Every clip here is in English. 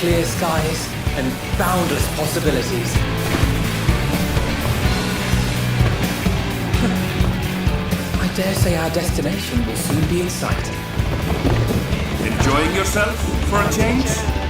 clear skies and boundless possibilities. I dare say our destination will soon be in sight. Enjoying yourself for a change?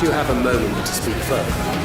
You have a moment to speak further.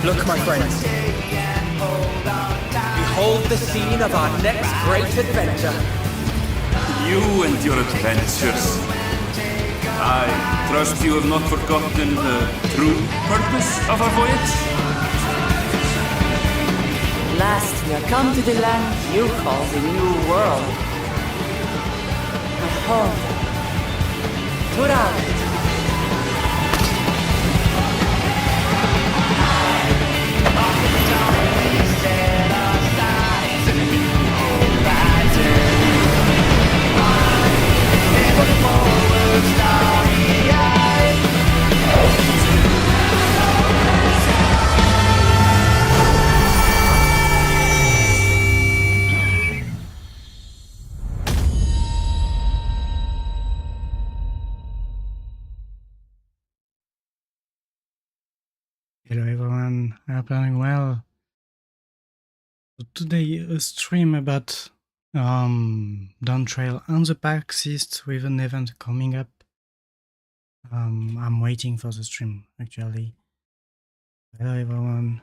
Look, my friends. Behold the scene of our next great adventure. You and your adventures. I trust you have not forgotten the true purpose of our voyage? At last we are come to the land you call the New World. My home. Qyorria. Forward. everyone. I hope you're doing well. So today a stream about Dawntrail on the Pax East with an event coming up. I'm waiting for the stream actually. Hello everyone.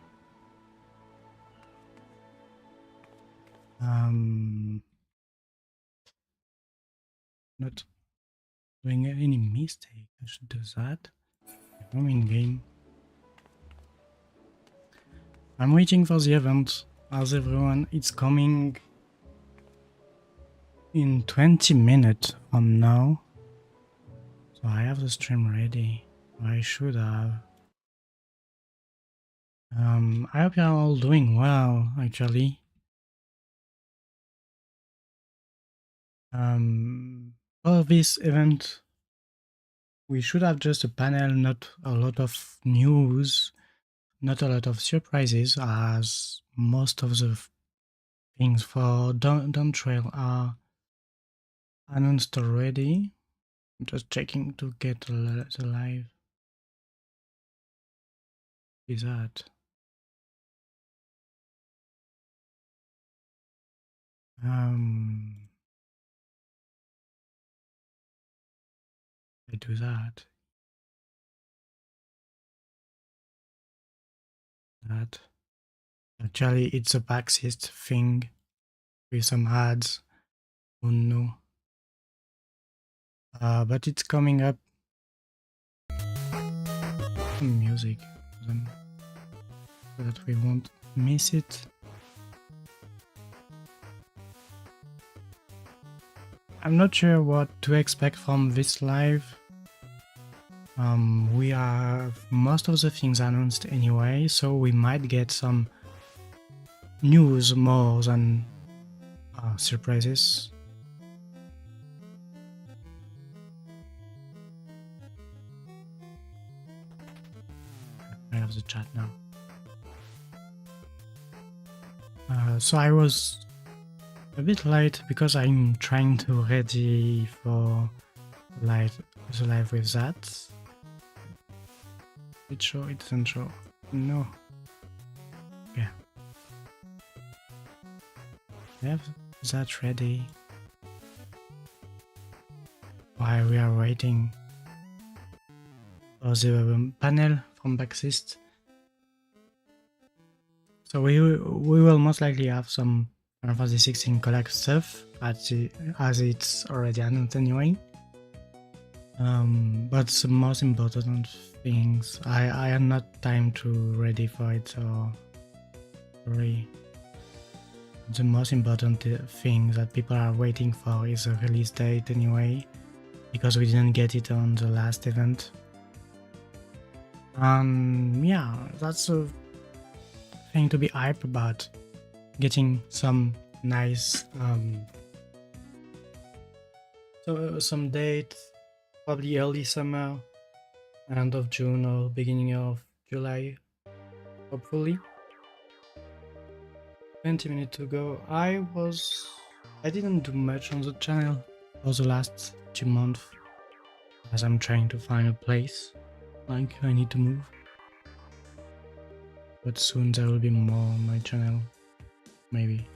Not doing any mistake. I should do that. I'm in game. I'm waiting for the event. As everyone, it's coming in 20 minutes from now. So I have the stream ready. I should have. I hope you're all doing well, actually. For this event, we should have just a panel, not a lot of news, not a lot of surprises, as most of the things for Dawntrail are announced already. I'm just checking to get the live. Is that? I do that. Actually, it's a Pax East thing with some ads. Oh no. But it's coming up. Some music so that we won't miss it. I'm not sure what to expect from this live. We have most of the things announced anyway, so we might get some news more than surprises. I have the chat now. So I was a bit late because I'm trying to ready for the live with that. It doesn't show. No. Yeah. I have that ready. While we are waiting for the panel from Pax East. So we will most likely have some Final Fantasy XVI collab stuff as it's already announced anyway. But the most important things, I had not time to ready for it, so sorry. The most important thing that people are waiting for is a release date anyway, because we didn't get it on the last event. Yeah, that's a thing to be hyped about. Getting some nice some date, probably early summer, end of June or beginning of July, hopefully. 20 minutes to go. I didn't do much on the channel for the last 2 months, as I'm trying to find a place. Like, I need to move. But soon there will be more on my channel. Maybe.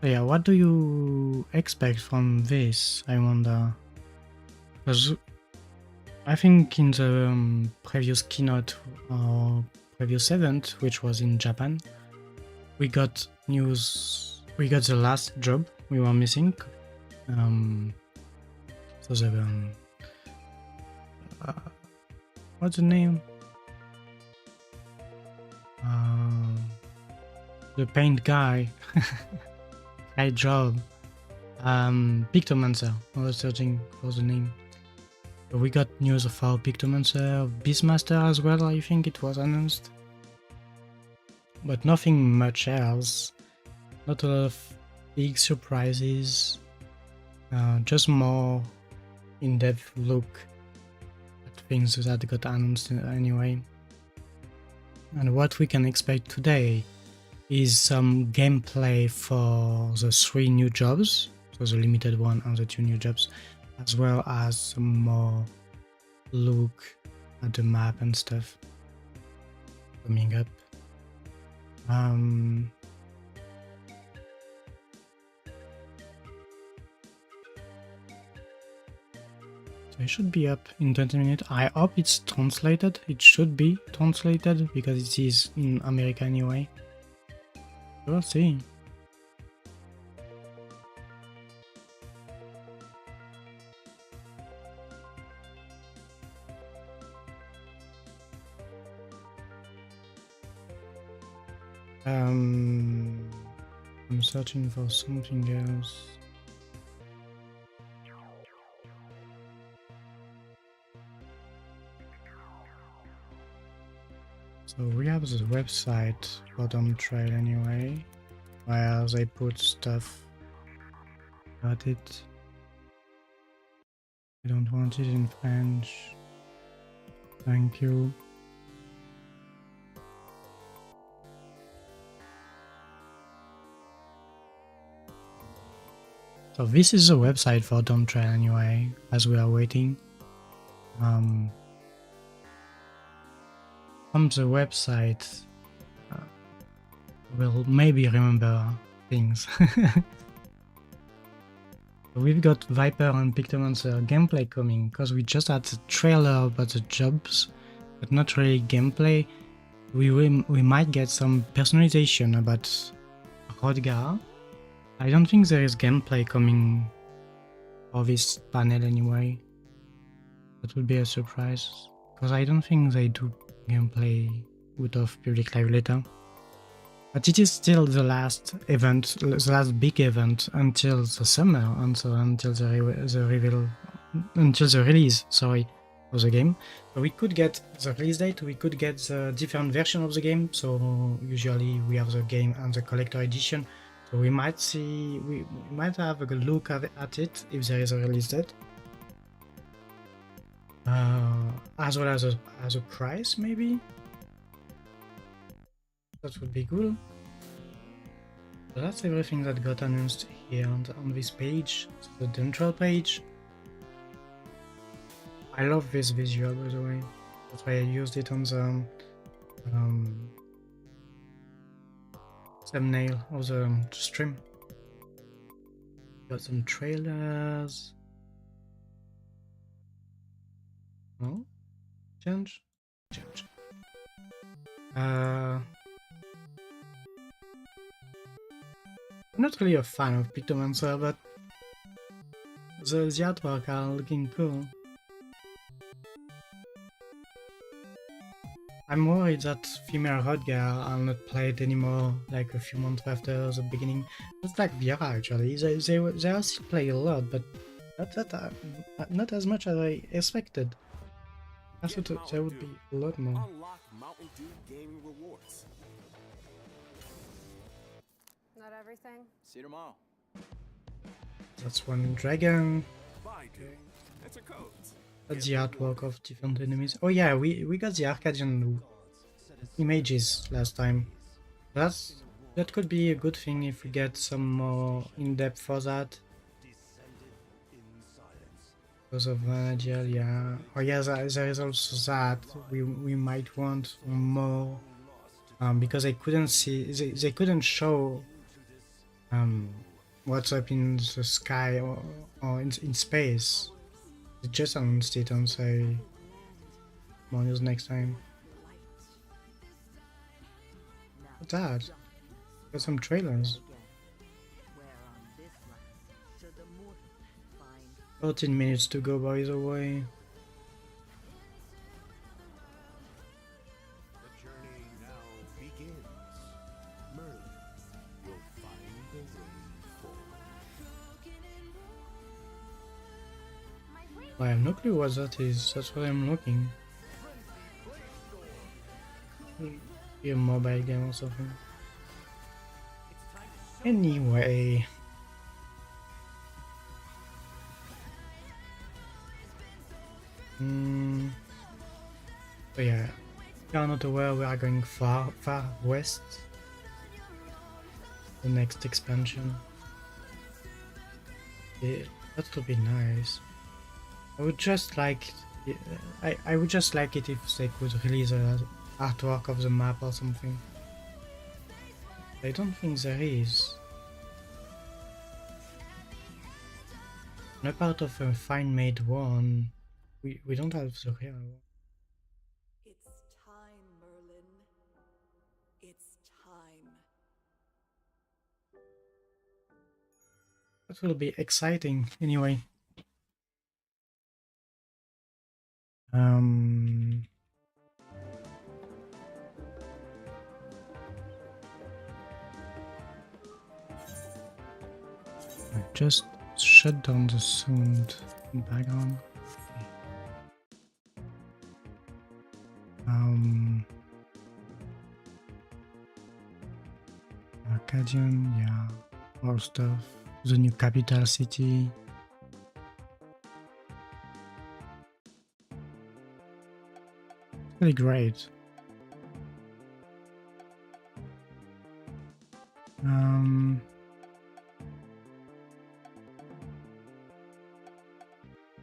So yeah, what do you expect from this, I wonder? Because I think in the previous keynote or previous event, which was in Japan, we got news, we got the last job we were missing. So the what's the name? The paint guy. High job. Pictomancer. I was searching for the name. So we got news of our Pictomancer, Beastmaster as well, I think it was announced. But nothing much else. Not a lot of big surprises. Just more in-depth look at things that got announced anyway. And what we can expect today is some gameplay for the 3 new jobs. was a limited one and the 2 new jobs, as well as some more look at the map and stuff coming up. So it should be up in 20 minutes. I hope it's translated. It should be translated because it is in America anyway. We'll see. I'm searching for something else. So we have the website for Dawntrail anyway, where they put stuff about it. I don't want it in French. Thank you. So this is the website for Dawntrail anyway, as we are waiting. From the website, we'll maybe remember things. We've got Viper and Pictomancer gameplay coming, because we just had the trailer about the jobs, but not really gameplay. We might get some personalization about Rodgar. I don't think there is gameplay coming for this panel anyway. That would be a surprise, because I don't think they do gameplay out of public live later. But it is still the last event, the last big event until the summer, and so until the release, sorry, of the game. So we could get the release date, we could get the different version of the game. So usually we have the game and the collector edition. So we might see, we might have a good look at it if there is a release date, as well as a price maybe. That would be cool. So that's everything that got announced here on this page, the Dawntrail page. I love this visual, by the way. That's why I used it on the thumbnail of the stream. Got some trailers. No? Change? Change. I'm not really a fan of Pictomancer, but the artwork are looking cool. I'm worried that female Rodgar are not played anymore, like a few months after the beginning. It's like Qyorria actually, they are still played a lot, but not as much as I expected. I thought there would be a lot more. Not everything. See you tomorrow. That's one dragon. That's a code. That's the artwork of different enemies. Oh yeah, we got the Arcadian images last time. That could be a good thing if we get some more in-depth for that. Because of Vanadiel, yeah. Oh yeah, there is also that. We might want more. Because they couldn't see, they couldn't show what's up in the sky or in space. They just announced it and say more news next time. What's that? Got some trailers. 14 minutes to go, by the way. The journey now begins. Merlin will find the way forward. I have no clue what that is. That's what I'm looking. Be a mobile game or something. Anyway. So yeah, we are not aware we are going far west. The next expansion. Yeah, that would be nice. I would just like, I would just like it if they could release a artwork of the map or something. I don't think there is. No part of a fine made one. We don't have the real one. It's time, Merlin. It's time. That will be exciting anyway. I just shut down the sound in the background. Arcadian, yeah, all stuff. The new capital city. Really great.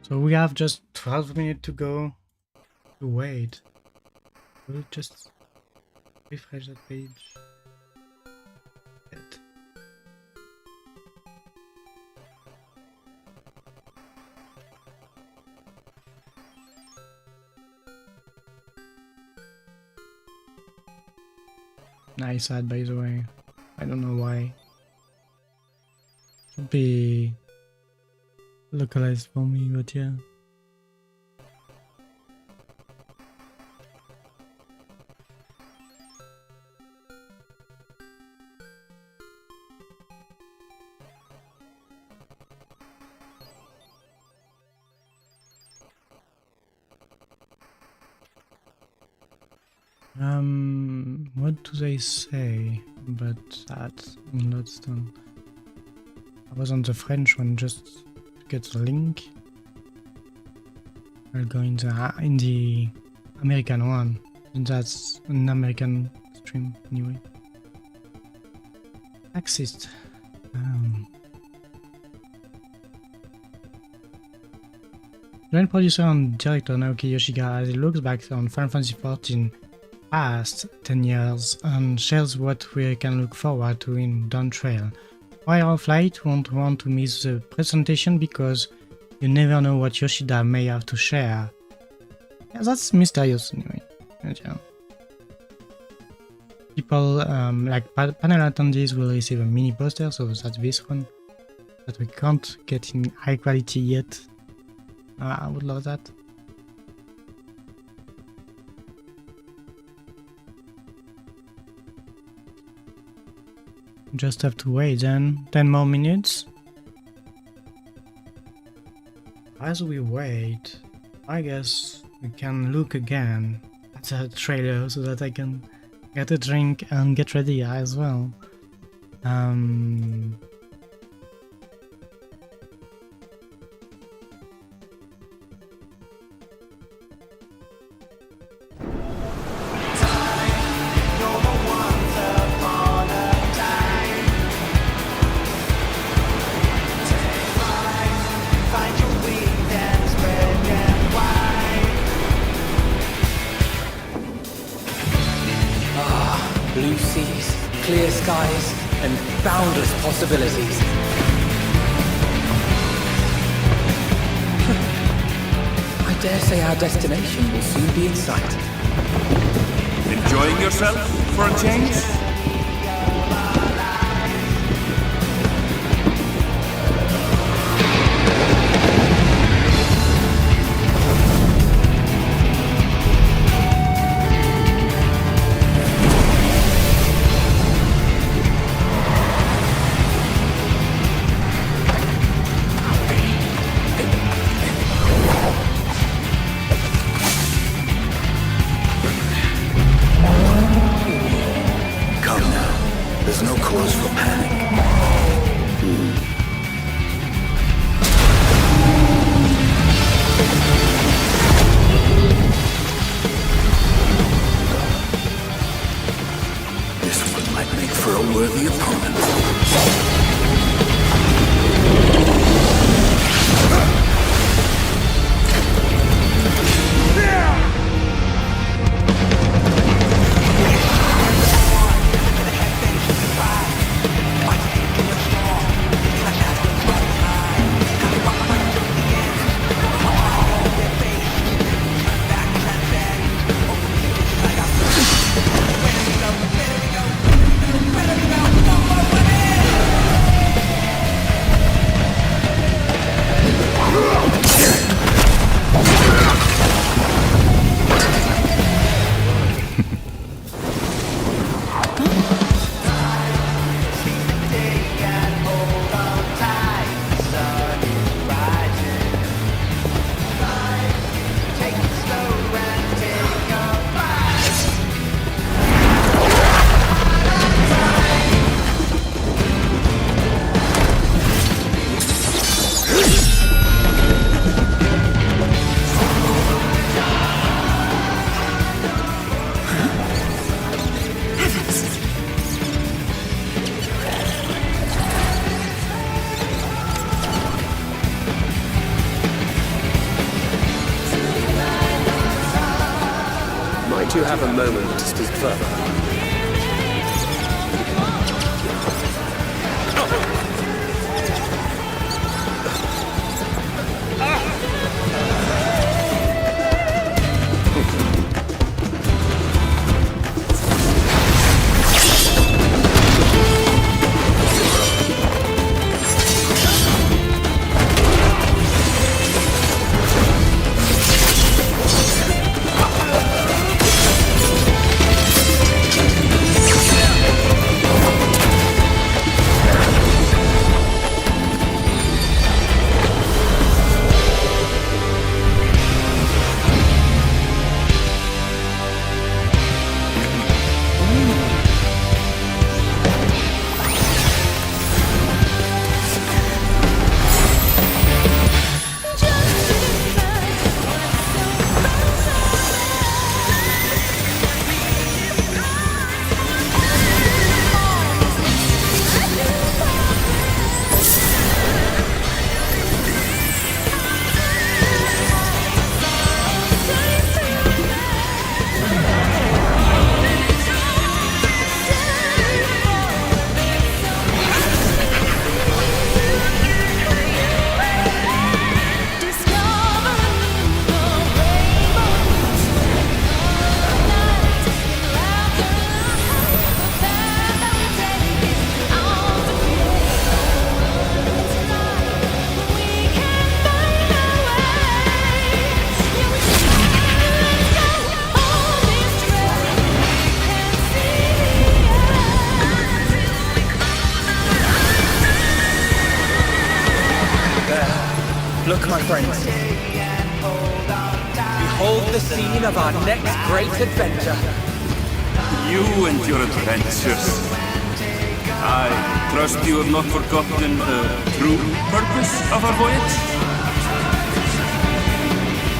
So we have just 12 minutes to go to wait. We'll just refresh that page. Nice ad, by the way. I don't know why. Should be localized for me, but yeah. What do they say about that in Lodestone? I was on the French one just to get the link. I'll go in the American one. And that's an American stream anyway. Pax East. Joint producer and director Naoki Yoshida as he looks back on Final Fantasy XIV past 10 years and shares what we can look forward to in Dawntrail. While our flight won't want to miss the presentation because you never know what Yoshida may have to share. Yeah, that's mysterious anyway. Yeah. People like panel attendees will receive a mini poster, so that's this one that we can't get in high quality yet. I would love that. Just have to wait then 10 more minutes. As we wait, I guess we can look again at the trailer so that I can get a drink and get ready as well. Blue seas, clear skies, and boundless possibilities. I dare say our destination will soon be in sight. Enjoying yourself for a change? Might you have a moment to speak further? Look, my friends. Behold the scene of our next great adventure. You and your adventures. I trust you have not forgotten the true purpose of our voyage?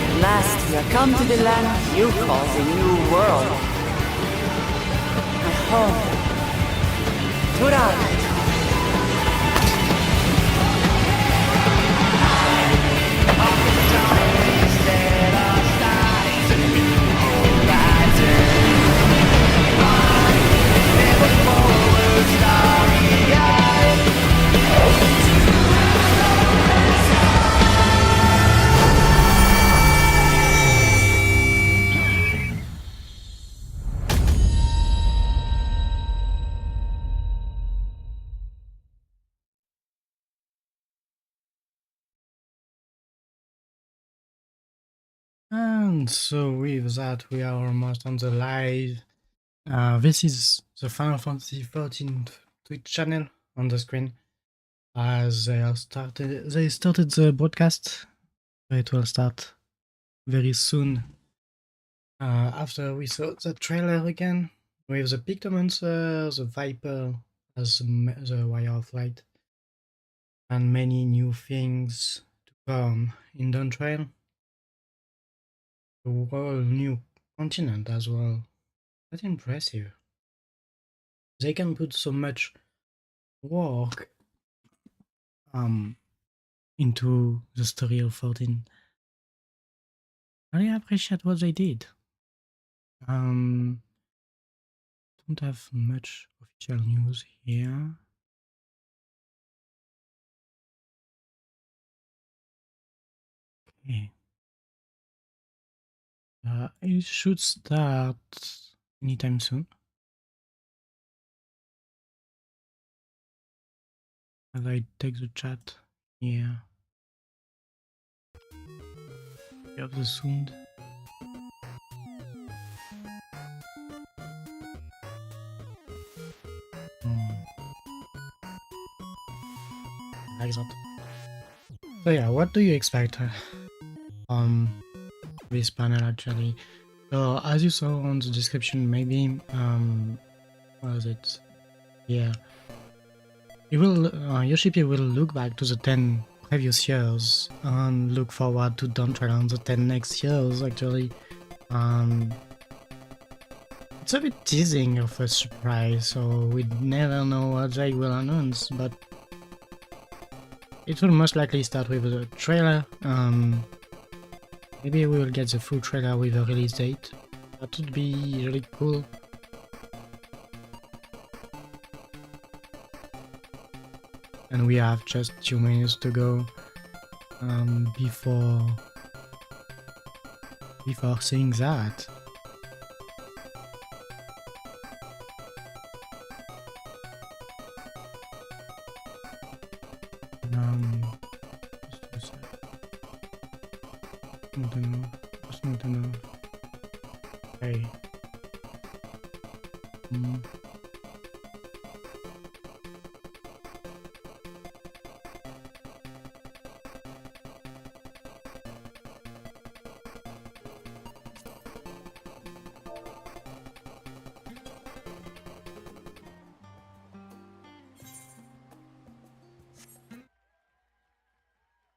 At last we are come to the land you call the New World. My home. Qyorria. And so with that, we are almost on the live. This is the Final Fantasy XIV Twitch channel on the screen. As they started the broadcast. It will start very soon. After we saw the trailer again, with the Pictomancer, the Viper as the Wire of Light, and many new things to come in Dawntrail. A whole new continent as well. That's impressive. They can put so much work into the story of 14. I really appreciate what they did. Don't have much official news here. Okay. It should start anytime soon. As I take the chat here. We have the sound. Like that. So yeah, what do you expect this panel actually? So as you saw on the description, maybe what was it? Yeah, it will YoshiP will look back to the 10 previous years and look forward to Dawntrail on the 10 next years actually. It's a bit teasing of a surprise, so we never know what they will announce, but it will most likely start with a trailer. Maybe we will get the full trailer with a release date. That would be really cool. And we have just 2 minutes to go before seeing that. Just a sec. Not enough. That's not enough. Okay.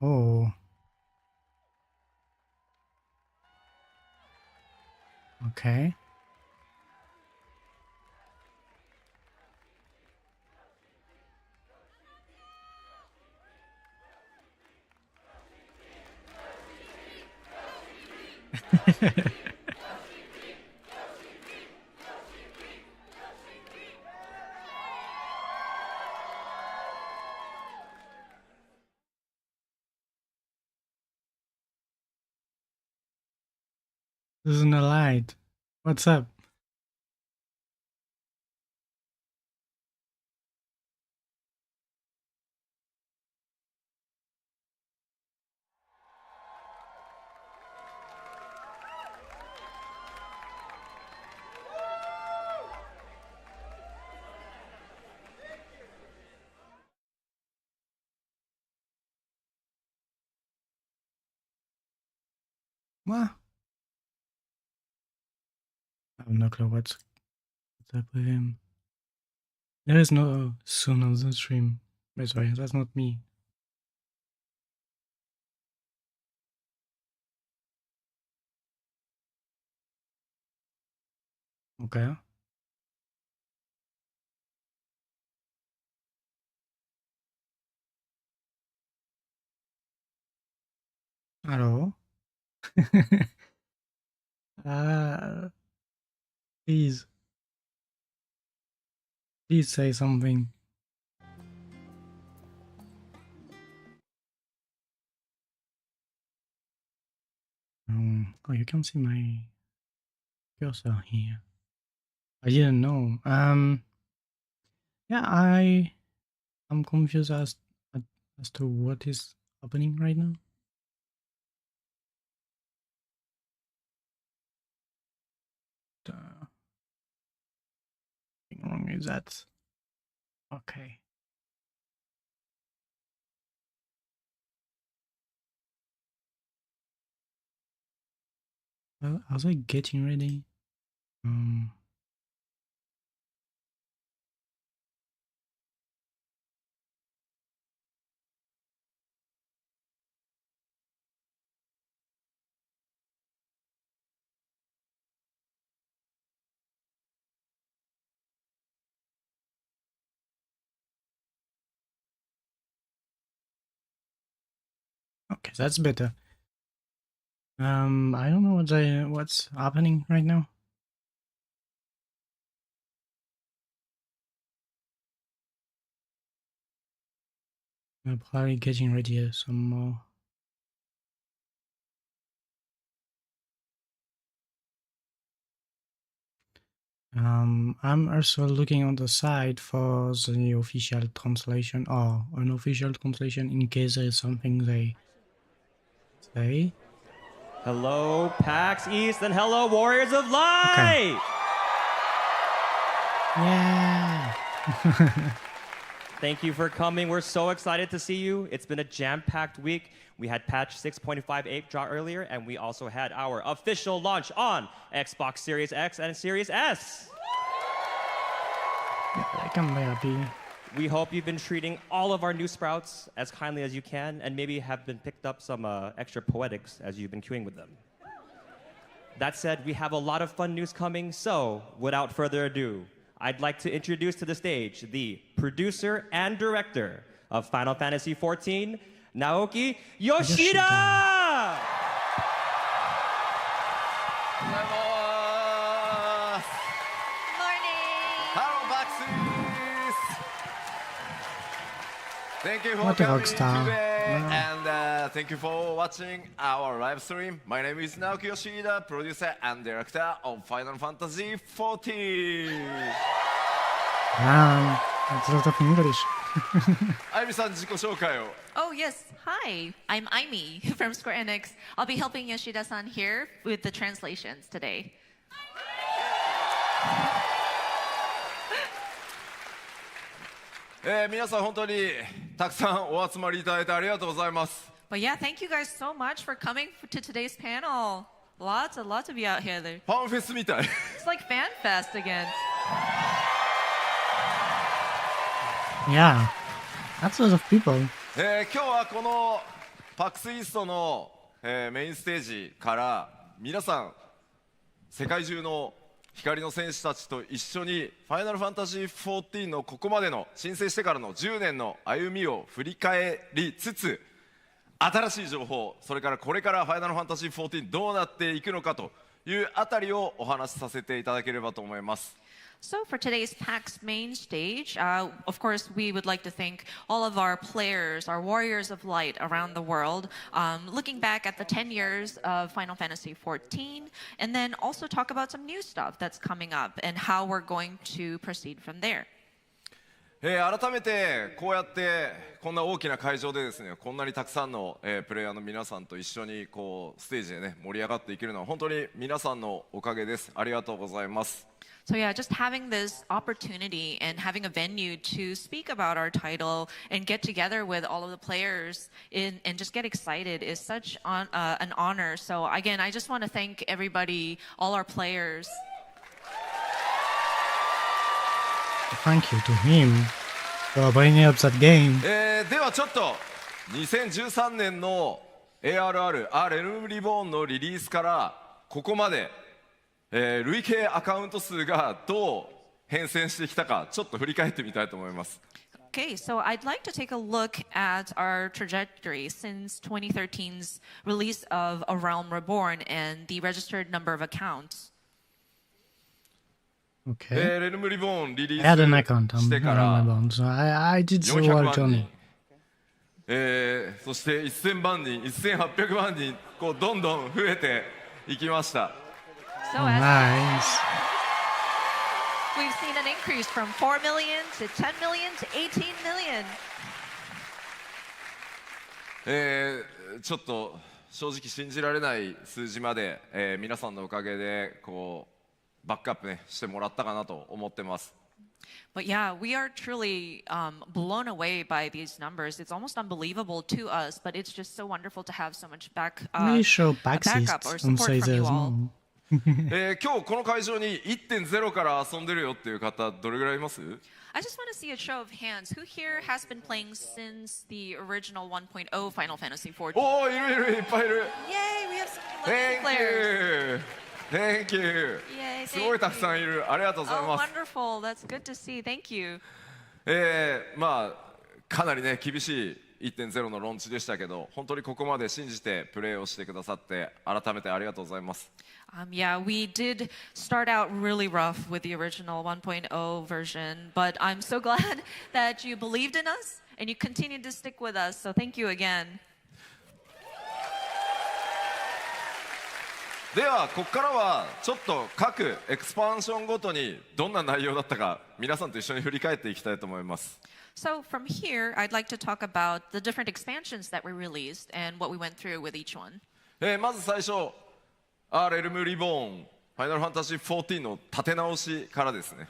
Oh. Okay. This isn't a light. What's up? What? I have no clue what's up with him. There is no soon on the stream. By the way, that's not me. Okay. Hello. Please. Please say something. Oh, you can see my cursor here. I didn't know. Yeah, I'm confused as to what is happening right now. Thing wrong is that. Okay. Well, are they getting ready? Okay, that's better. I don't know what's happening right now. I'm probably getting ready some more. I'm also looking on the side for the official translation or unofficial translation in case there is something they say. Hello, Pax East, and hello, Warriors of Light! Okay. Yeah! Thank you for coming. We're so excited to see you. It's been a jam-packed week. We had patch 6.58 drop earlier, and we also had our official launch on Xbox Series X and Series S. Yeah, I can be happy. We hope you've been treating all of our new sprouts as kindly as you can, and maybe have been picked up some extra poetics as you've been queuing with them. That said, we have a lot of fun news coming, so without further ado, I'd like to introduce to the stage the producer and director of Final Fantasy XIV, Naoki Yoshida! Thank you for What a coming rockstar. today, Wow. and thank you for watching our live stream. My name is Naoki Yoshida, producer and director of Final Fantasy XIV. Man, that's a lot of English. あゆみさん、自己紹介を。 Oh, yes. Hi, I'm Aimi from Square Enix. I'll be helping Yoshida-san here with the translations today. 皆さん本当にたくさんお集まりいただいてありがとうございます。 But yeah, thank you guys so much for coming to today's panel. Lots of you out here. ファンフェスみたい。 It's like Fan Fest again. Yeah, that's a lot of people. 今日はこのパクスイーストの、メインステージから皆さん世界中の光の戦士たちと一緒にファイナルファンタジー14のここまでの申請してからの10年の歩みを振り返りつつ、新しい情報、それからこれからファイナルファンタジー14どうなっていくのかというあたりをお話しさせていただければと思います。 So for today's PAX main stage, of course, we would like to thank all of our players, our warriors of light around the world, looking back at the 10 years of Final Fantasy XIV, and then also talk about some new stuff that's coming up and how we're going to proceed from there. 改めてこうやってこんな大きな会場でですね、こんなにたくさんの、プレイヤーの皆さんと一緒にこうステージでね盛り上がっていけるのは本当に皆さんのおかげです。ありがとうございます。 So yeah, just having this opportunity and having a venue to speak about our title and get together with all of the players and just get excited is such an honor. So again, I just want to thank everybody, all our players. Thank you to him for bringing up that game. ではちょっと2013年の ARR レルムリボーンのリリースからここまで、累計アカウント数がどう変遷してきたかちょっと振り返ってみたいと思います。 Okay, so I'd like to take a look at our trajectory since 2013's release of A Realm Reborn and the registered number of accounts. Okay. レルムリボーンリリ I had an ー account ス on してか my ら bones. I did the 400 whole 万 journey. 人、そして1000万人、1800万人こうどんどん増えていきました。 So Oh, as nice. we've seen an increase from 4 million to 10 million to 18 million. ちょっと正直信じられない数字まで、皆さんのおかげでこうバックアップねしてもらったかなと思ってます。 But yeah, we are truly blown away by these numbers. It's almost unbelievable to us, but it's just so wonderful to have so much We show Pax backup East or and support say from you there's all. more. 今日この会場に 1.0 から遊んでるよっていう方どれぐらいいます？ I just want to see a show of hands. Who here has been playing since the original 1.0 Final Fantasy XIV? おー、いるいるいっぱいいる。 Yay, we have some Thank players. you. Thank you. Yay, すごいたくさんいる。ありがとうござい Oh, ます。 wonderful. That's good to see. Thank you. まあかなりね厳しい 1.0 のローンチでしたけど、本当にここまで信じてプレーをしてくださって改めてありがとうございます。Yeah, we did start out really rough with the original 1.0 version, but I'm so glad that you believed in us and you continued to stick with us. So thank you again. ではここからはちょっと各エクスパンションごとにどんな内容だったか皆さんと一緒に振り返っていきたいと思います。 So from here, I'd like to talk about the different expansions that we released and what we went through with each one. まず最初、レルムリボーン、ファイナルファンタジー14の立て直しからですね。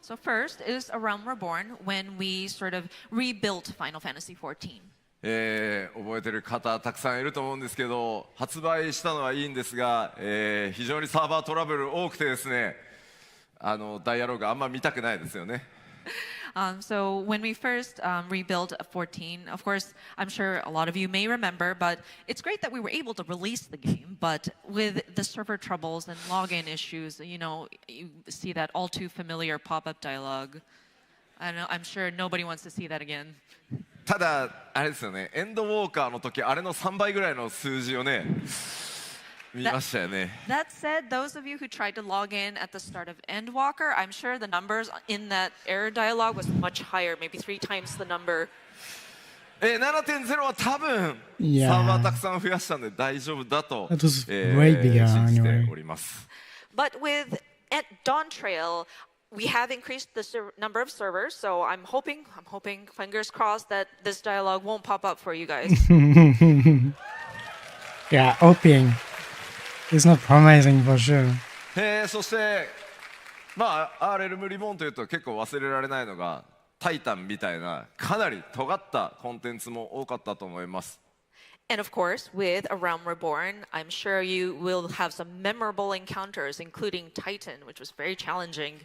So first is A Realm Reborn when we sort of rebuilt Final Fantasy XIV. 覚えてる方たくさんいると思うんですけど、発売したのはいいんですが、非常にサーバートラブル多くてですね、ダイアログあんま見たくないですよね。So when we first rebuilt 14, of course, I'm sure a lot of you may remember, but it's great that we were able to release the game. But with the server troubles and login issues, you know, you see that all too familiar pop-up dialogue. I don't know, I'm sure nobody wants to see that again. ただあれですよね、エンドウォーカーの時あれの3倍ぐらいの数字をね見ましたよね。 That said, those of you who tried to log in at the start of Endwalker, I'm sure the numbers in that error dialogue was much higher, maybe 3 times the number. 7.0 は多分 Yeah. サーバーたくさん増やしたんで大丈夫だと、 That was way bigger 信じて anyway. おります。 But with at Dawntrail, we have increased the number of servers, so I'm hoping, fingers crossed, that this dialogue won't pop up for you guys. Yeah, hoping. It's not promising for sure. そしてまあ RL リボンというと結構忘れられないのがタイタンみたいなかなり尖ったコンテンツも多かったと思います。 And of course, with A Realm Reborn, I'm sure you will have some memorable encounters, including Titan, which was very challenging.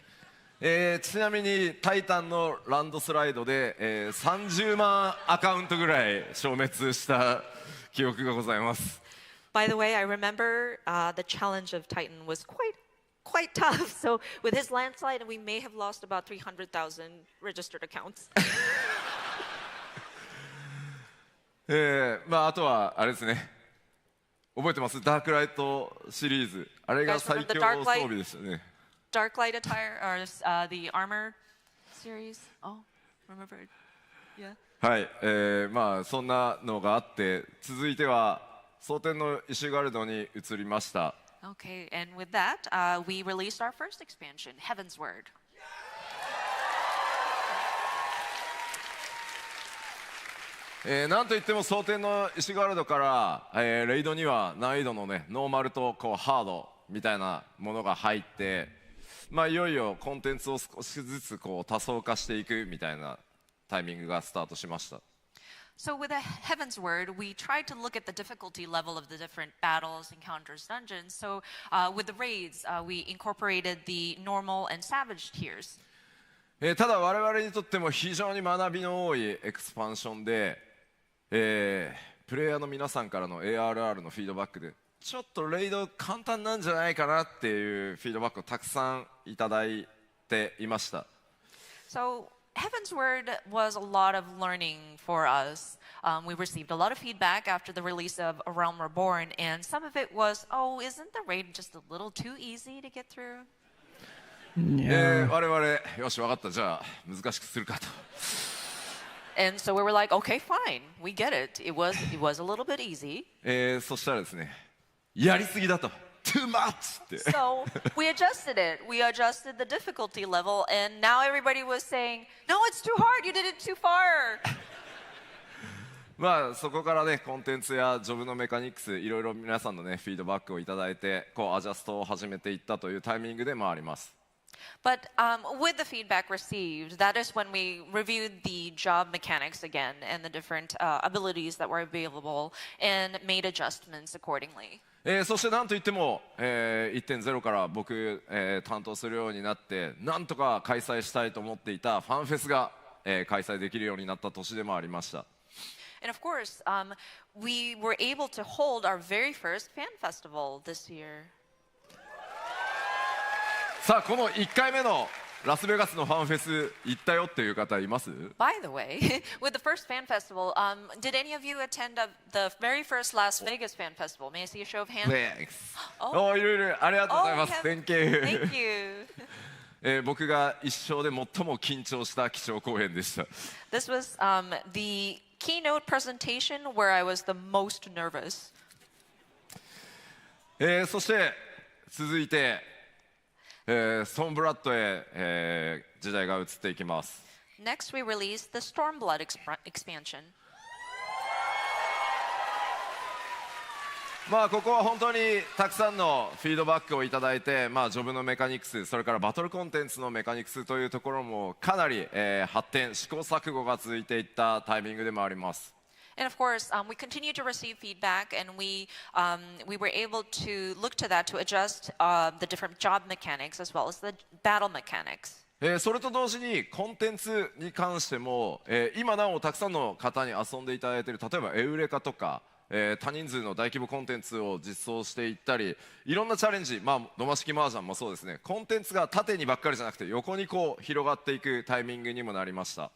ちなみにタイタンのランドスライドで、30万アカウントぐらい消滅した記憶がございます。 By the way, I remember the challenge of Titan was quite tough. So with his landslide, we may have lost about 300,000 registered accounts. まああとはあれですね。覚えてます？ダークライトシリーズ。あれが最強装備でしたね。Dark Light attire or the armor series. Oh, remember it. Yeah. はい、まあそんなのがあって続いては蒼天のイシュガルドに移りました。 Okay, and with that, we released our first expansion, Heaven's Word. なんといっても蒼天のイシュガルドから、レイドには難易度のねノーマルとこうハードみたいなものが入って、まあいよいよコンテンツを少しずつこう多層化していくみたいなタイミングがスタートしました。 So with a Heaven's Word, we tried to look at the difficulty level of the different battles, encounters, dungeons. So with the raids, we incorporated the normal and savage tiers. ただ我々にとっても非常に学びの多いエクスパンションで、プレイヤーの皆さんからの ARR のフィードバックでちょっとレイド簡単なんじゃないかなっていうフィードバックをたくさんいただいていました。 So Heaven's Word was a lot of learning for us. We received a lot of feedback after the release of A Realm Reborn, and some of it was, oh, isn't the raid just a little too easy to get through? 我々よし分かったじゃあ難しくするかと。 And so we were like, okay, fine, we get it. It was a little bit easy. そしたらですねやりすぎだと。Too much! So we adjusted it. We adjusted the difficulty level, and now everybody was saying, no, it's too hard. You did it too far. まあそこからねコンテンツやジョブのメカニクスいろいろ皆さんのねフィードバックをいただいてこうアジャストを始めていったというタイミングでもあります。 But with the feedback received, that is when we reviewed the job mechanics again and the different abilities that were available and made adjustments accordingly. そしてなんといっても、1.0 から僕、担当するようになってなんとか開催したいと思っていたファンフェスが、開催できるようになった年でもありました。 And of course, we were able to hold our very first fan festival this year. さあこの1回目のラスベガスのファンフェス行ったよっていう方います？ By the way, with the first fan festival, did any of you attend the very first Las Vegas fan festival? May I see a show of hands? Thanks. Oh. いろいろありがとうございます。Oh, Thank you. Thank you. 僕が一生で最も緊張した基調講演でした。 This was the keynote presentation where I was the most nervous. そして続いて、ストーンブラッドへ、時代が移っていきます。 Next, we released the Stormblood expansion. まあここは本当にたくさんのフィードバックをいただいて、まあジョブのメカニクス、それからバトルコンテンツのメカニクスというところもかなり、発展、試行錯誤が続いていったタイミングでもあります。 And of course, we continue to receive feedback, and we were able to look to that to adjust the different job mechanics as well as the battle mechanics. それと同時にコンテンツに関しても、今なおたくさんの方に遊んでいただいている例えばエウレカとか、多人数の大規模コンテンツを実装していったりいろんなチャレンジ、まあ、土間式麻雀もそうですねコンテンツが縦にばっかりじゃなくて横にこう広がっていくタイミングにもなりました。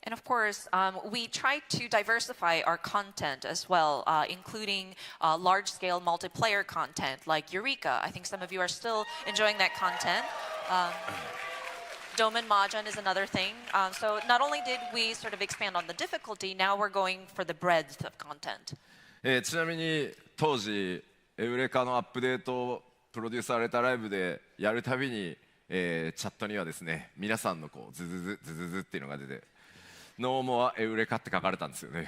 And of course, we try to diversify our content as well, including large-scale multiplayer content like Qyorria. I think some of you are still enjoying that content. Doman Mahjong is another thing. So not only did we sort of expand on the difficulty, now we're going for the breadth of content. ちなみに当時エウレカのアップデートをプロデュースされたライブでやるたびに、チャットにはですね皆さんのこうズズズズズズっていうのが出て「ノーモアエウレカ」って書かれたんですよね。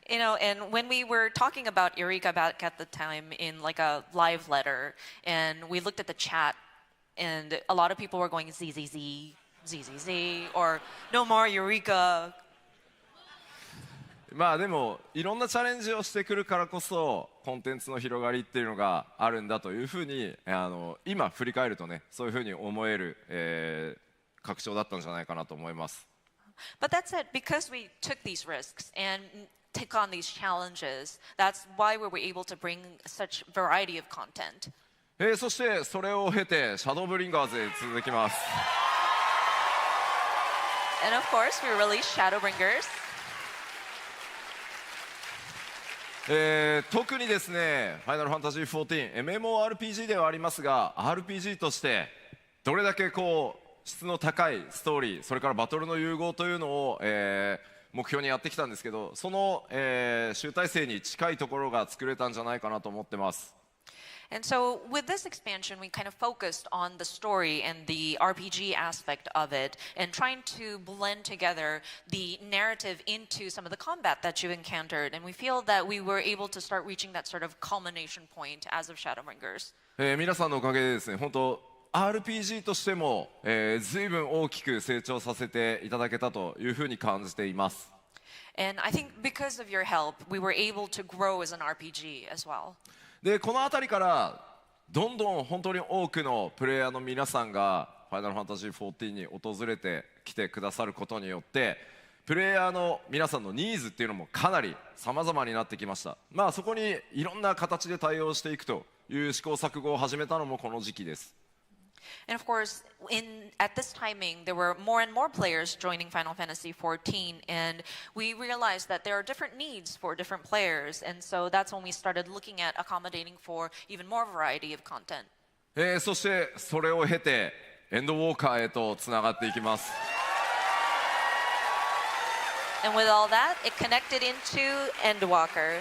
You know, and when we were talking about Eureka back at the time in like a live letter, and we looked at the chat, and a lot of people were going ZZZ, ZZZ, or no more Eureka. まあでもいろんなチャレンジをしてくるからこそコンテンツの広がりっていうのがあるんだというふうに今振り返るとねそういうふうに思える、拡張だったんじゃないかなと思います。But that said, because we took these risks and take on these challenges, that's why we were able to bring such variety of content. そしてそれを経てシャドーブリンガーズへ続きます。And of course, we released Shadowbringers. 特にですね、ファイナルファンタジー14、MMORPG ではありますが、RPG としてどれだけこう質の高いストーリー、それからバトルの融合というのを、目標にやってきたんですけど、その、集大成に近いところが作れたんじゃないかなと思ってます。And so with this expansion, we kind of focused on the story and the RPG aspect of it and trying to blend together the narrative into some of the combat that you've encountered. And we feel that we were able to start reaching that sort of culmination point as of Shadowbringers. 皆さんのおかげでですね、本当RPG としても、随分大きく成長させていただけたというふうに感じています。And I think because of your help, we were able to grow as an RPG as well. でこの辺りからどんどん本当に多くのプレイヤーの皆さんがファイナルファンタジー14に訪れてきてくださることによってプレイヤーの皆さんのニーズっていうのもかなり様々になってきました。まあそこにいろんな形で対応していくという試行錯誤を始めたのもこの時期です。And of course, at this timing, there were more and more players joining Final Fantasy XIV, and we realized that there are different needs for different players, and so that's when we started looking at accommodating for even more variety of content. そしてそれを経てエンドウォーカーへとつながっていきます。And with all that, it connected into Endwalker.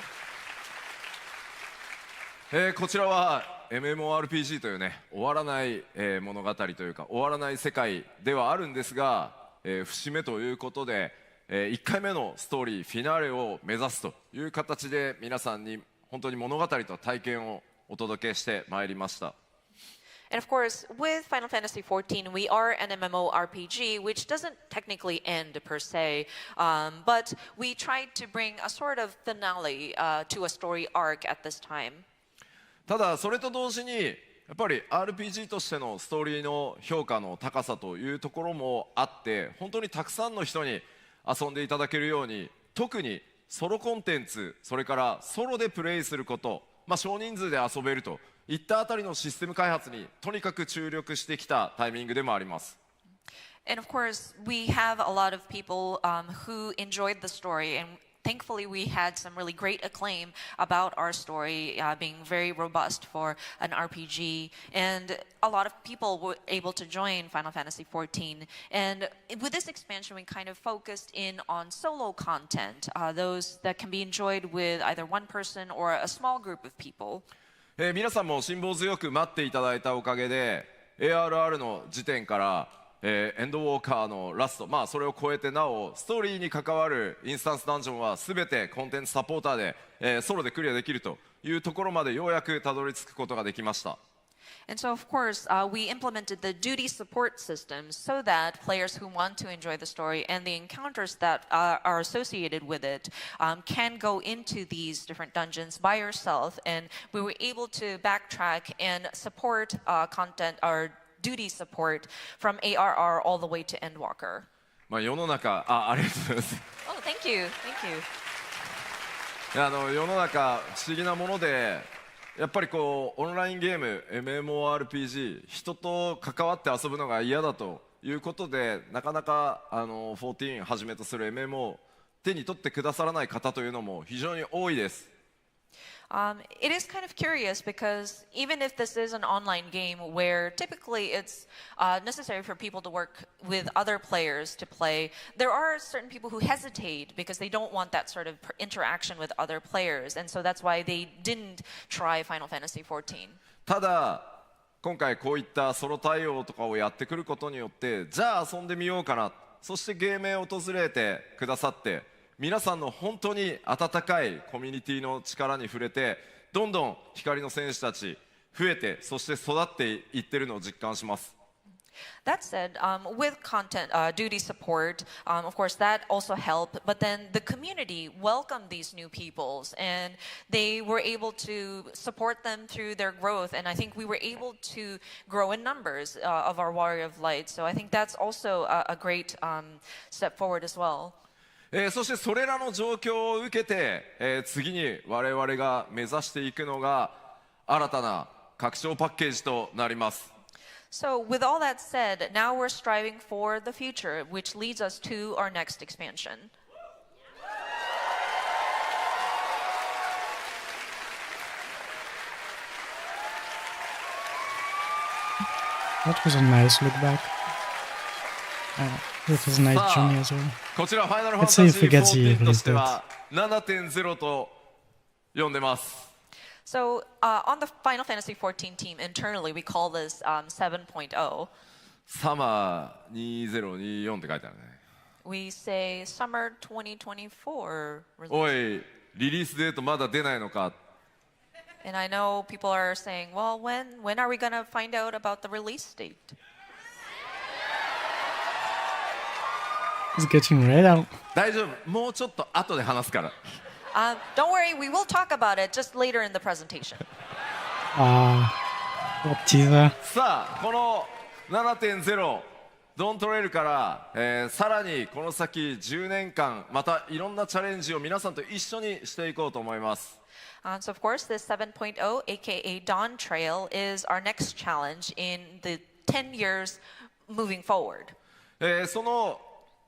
こちらはMMORPG というね終わらない、物語というか終わらない世界ではあるんですが、節目ということで、1回目のストーリーフィナーレを目指すという形で皆さんに本当に物語と体験をお届けしてまいりました。And of course, with Final Fantasy XIV, we are an MMORPG, which doesn't technically end per se, but we tried to bring a sort of finale to a story arc at this time. ただそれと同時にやっぱり RPG としてのストーリーの評価の高さというところもあって本当にたくさんの人に遊んでいただけるように特にソロコンテンツそれからソロでプレイすること、少人数で遊べるといったあたりのシステム開発にとにかく注力してきたタイミングでもあります。And of course, we have a lot of people who enjoyed the story, and thankfully we had some really great acclaim about our story being very robust for an RPG, and a lot of people were able to join Final Fantasy XIV. And with this expansion, we kind of focused in on solo content, those that can be enjoyed with either one person or a small group of people. 皆さんも辛抱強く待っていただいたおかげで ARR の時点からエンドウォーカーのラスト、それを超えてなおストーリーに関わるインスタンスダンジョンは全てコンテンツサポーターで、ソロでクリアできるというところまでようやくたどり着くことができました。And so, of course, we implemented the duty support system so that players who want to enjoy the story and the encounters that are associated with it can go into these different dungeons by yourself. And we were able to backtrack and support content or duty support from ARR all the way to Endwalker. 世の中ありがとうございます。Oh, thank you, thank you. 世の中不思議なものでやっぱりこうオンラインゲーム MMORPG 人と関わって遊ぶのが嫌だということでなかなか14はじめとする MMO 手に取ってくださらない方というのも非常に多いです。It is kind of curious because even if this is an online game where typically it's necessary for people to work with other players to play, there are certain people who hesitate because they don't want that sort of interaction with other players, and so that's why they didn't try Final Fantasy XIV. ただ今回こういったソロ対応とかをやってくることによって、じゃあ遊んでみようかな、そしてゲームへ訪れてくださって、皆さんの本当に温かいコミュニティの力に触れて、どんどん光の戦士たち増えて、そして育っていってるのを実感します。That said, with content duty support, of course that also helped, but then the community welcomed these new peoples and they were able to support them through their growth, and I think we were able to grow in numbers of our Warrior of Light, so I think that's also a great step forward as well. そしてそれらの状況を受けて、次に我々が目指していくのが新たな拡張パッケージとなります。So with all that said, now we're striving for the future, which leads us to our next expansion. That was a nice look back. It was a nice journey as well. こちらファイナルファン Let's タ see ジ if we ー get the 14として release は 7.0 と呼んでます。 So on the Final Fantasy XIV team internally, we call this 7.0. サマー2024って書いてあるね。 We say summer 2024 release. おい、リリースデートまだ出ないのか。 And I know people are saying, well, when are we going to find out about the release date? It's getting red out. 大丈夫、もうちょっと後で話すから。 Don't worry, we will talk about it just later in the presentation. What teaser. さあ、この 7.0 ドントレイルから、さらにこの先10年間またいろんなチャレンジを皆さんと一緒にしていこうと思います。 So of course, this 7.0, aka Dawntrail, is our next challenge in the 10 years moving forward. その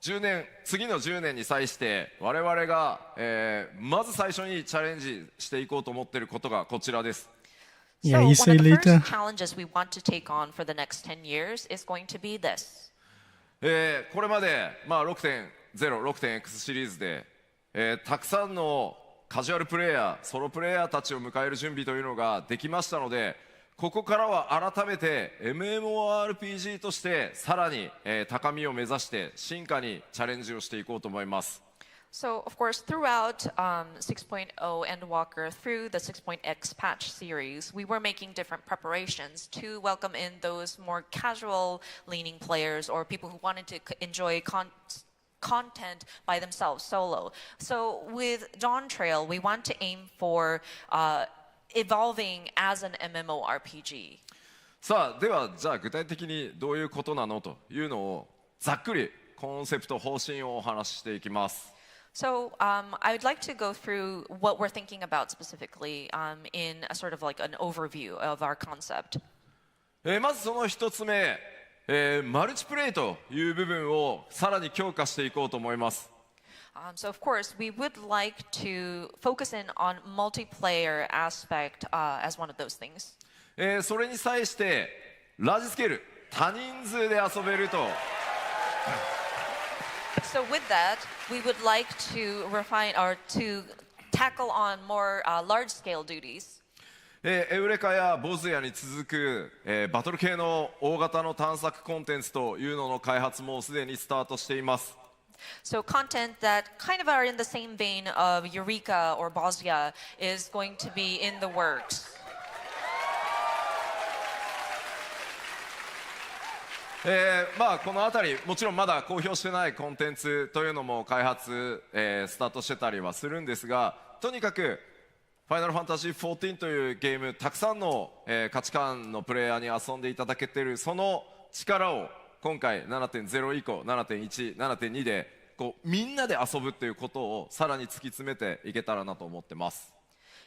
10年、次の10年に際して我々が、まず最初にチャレンジしていこうと思っていることがこちらです。 Yeah, So you one say of the later. first challenges we want to take on for the next 10 years is going to be this. これまで、6.0、6.X シリーズで、たくさんのカジュアルプレイヤー、ソロプレイヤーたちを迎える準備というのができましたので、ここからは改めて MMORPG としてさらに、高みを目指して進化にチャレンジをしていこうと思います。 So, of course, throughout 6.0 Endwalker, through the 6.x patch series, we were making different preparations to welcome in those more casual-leaning players or people who wanted to enjoy content by themselves solo. So, with Dawntrail, we want to aim for evolving as an MMORPG. さあ、ではじゃあ具体的にどういうことなのというのをざっくりコンセプト方針をお話ししていきます。 So I would like to go through what we're thinking about specifically in a sort of like an overview of our concept. まずその一つ目、マルチプレイという部分をさらに強化していこうと思います。 So of course, we would like to focus in on multiplayer aspect as one of those things. それに際してラージスケール、多人数で遊べると。 So with that, we would like to refine or to tackle on more large-scale duties. エウレカやボズヤに続く、バトル系の大型の探索コンテンツというのの開発もすでにスタートしています。 So content that kind of are in the same vein of Eureka or Bosnia is going to be in the works. この辺りもちろんまだ公表してないコンテンツというのも開発、スタートしてたりはするんですが、とにかくファイナルファンタジー14というゲーム、たくさんの、価値観のプレイヤーに遊んでいただけているその力を今回 7.0 以降 7.1、7.2 でこうみんなで遊ぶということをさらに突き詰めていけたらなと思ってます。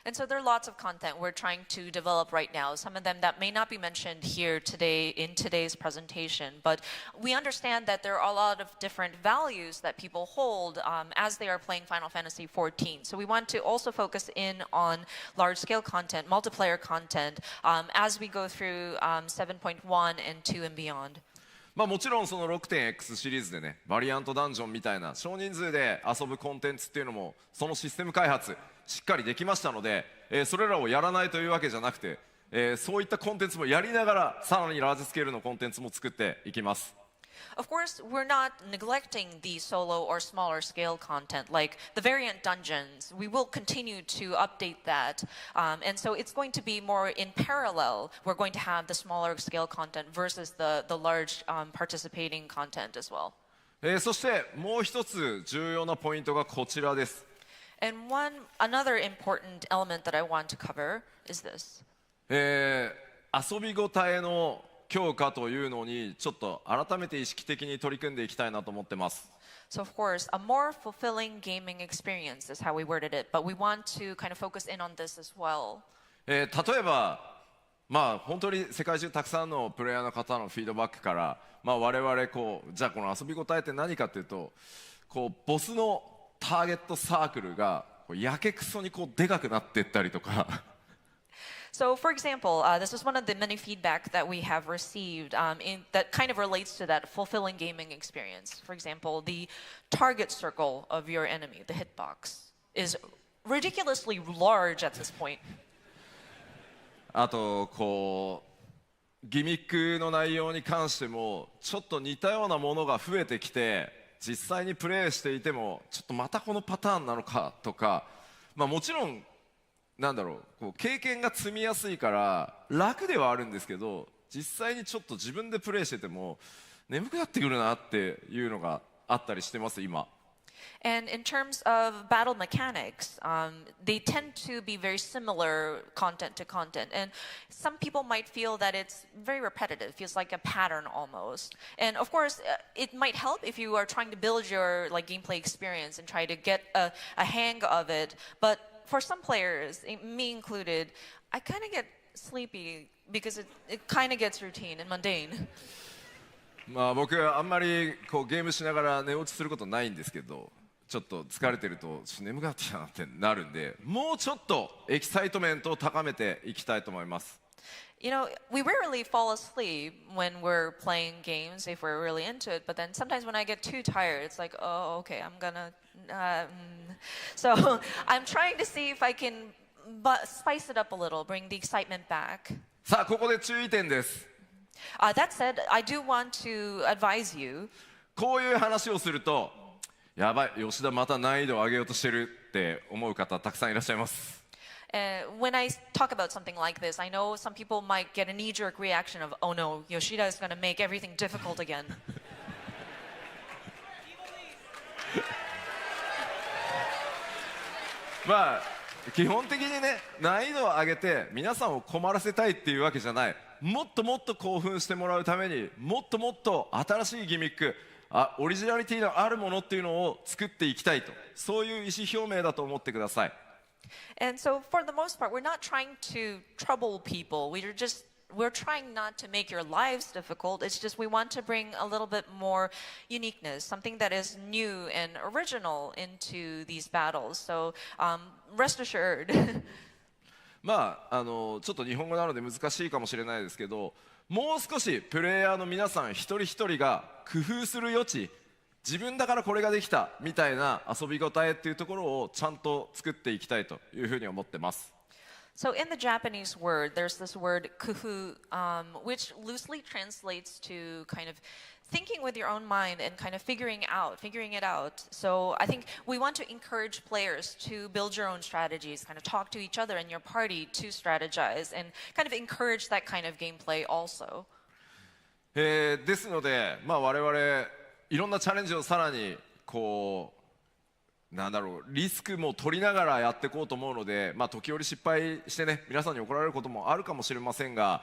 And so there are lots of content we're trying to develop right now, some of them that may not be mentioned here today in today's presentation, but we understand that there are a lot of different values that people hold as they are playing Final Fantasy XIV. So we want to also focus in on large-scale content, multiplayer content, as we go through 7.1 and 2 and beyond. まあもちろんその 6.X シリーズでね、バリアントダンジョンみたいな少人数で遊ぶコンテンツっていうのもそのシステム開発しっかりできましたので、それらをやらないというわけじゃなくて、そういったコンテンツもやりながらさらにラージスケールのコンテンツも作っていきます。Of course, we're not neglecting the solo or smaller scale content like the variant dungeons. We will continue to update that. And so it's going to be more in parallel. We're going to have the smaller scale content versus the large participating content as well. そしてもう一つ重要なポイントがこちらです。And another important element that I want to cover is this. 遊びごたえの強化というのにちょっと改めて意識的に取り組んでいきたいなと思ってます。So of course, a more fulfilling gaming experience is how we worded it, but we want to kind of focus in on this as well. 例えば、まあ本当に世界中たくさんのプレイヤーの方のフィードバックから、まあ我々こうじゃあこの遊びごたえって何かっていうと、こうボスのターゲットサークルがやけくそにこうでかくなっていったりとか。So, for example, this is one of the many feedback that we have received that kind of relates to that fulfilling gaming experience. For example, the target circle of your enemy, the hitbox, is ridiculously large at this point. あとこうギミックの内容に関してもちょっと似たようなものが増えてきて、実際にプレイしていてもちょっとまたこのパターンなのかとか、まあもちろんなんだろう、こう経験が積みやすいから楽ではあるんですけど、実際にちょっと自分でプレイしてても眠くなってくるなっていうのがあったりしてます今。And in terms of battle mechanics, they tend to be very similar content to content. And some people might feel that it's very repetitive, feels like a pattern almost. And of course, it might help if you are trying to build your gameplay experience and try to get a hang of it. But for some players, me included, I kind of get sleepy because it kind of gets routine and mundane. まあ僕はあんまりこうゲームしながら寝落ちすることないんですけど、ちょっと疲れてると眠くなってきたなってなるんで、もうちょっとエキサイトメントを高めていきたいと思います。You know, we rarely fall asleep when we're playing games if we're really into it, but then sometimes when I get too tired, it's like, oh, okay, I'm gonna... So I'm trying to see if I can spice it up a little, bring the excitement back. さあ、ここで注意点です。That said, I do want to advise you. こういう話をすると、やばい、吉田また難易度を上げようとしてるって思う方たくさんいらっしゃいます。When I talk about something like this, I know some people might get a knee-jerk reaction of, oh no, Yoshida is going to make everything difficult again. まあ基本的にね、難易度を上げて皆さんを困らせたいっていうわけじゃない。もっともっと興奮してもらうためにもっともっと新しいギミック、オリジナリティのあるものっていうのを作っていきたいと、そういう意思表明だと思ってください。And so for the most part, we're not trying to trouble people. We're trying not to make your lives difficult. It's just we want to bring a little bit more uniqueness, something that is new and original into these battles. So rest assured. まあちょっと日本語なので難しいかもしれないですけど、もう少しプレイヤーの皆さん一人一人が工夫する余地、自分だからこれができたみたいな遊びごたえっていうところをちゃんと作っていきたいというふうに思ってます。So in the Japanese word, there's this word kufu, which loosely translates to kind of thinking with your own mind and kind of figuring it out. So I think we want to encourage players to build your own strategies, kind of talk to each other in your party to strategize and kind of encourage that kind of gameplay also. ですので、まあ我々いろんなチャレンジをさらにこうなんだろう、リスクも取りながらやっていこうと思うので、まあ時折失敗してね、皆さんに怒られることもあるかもしれませんが、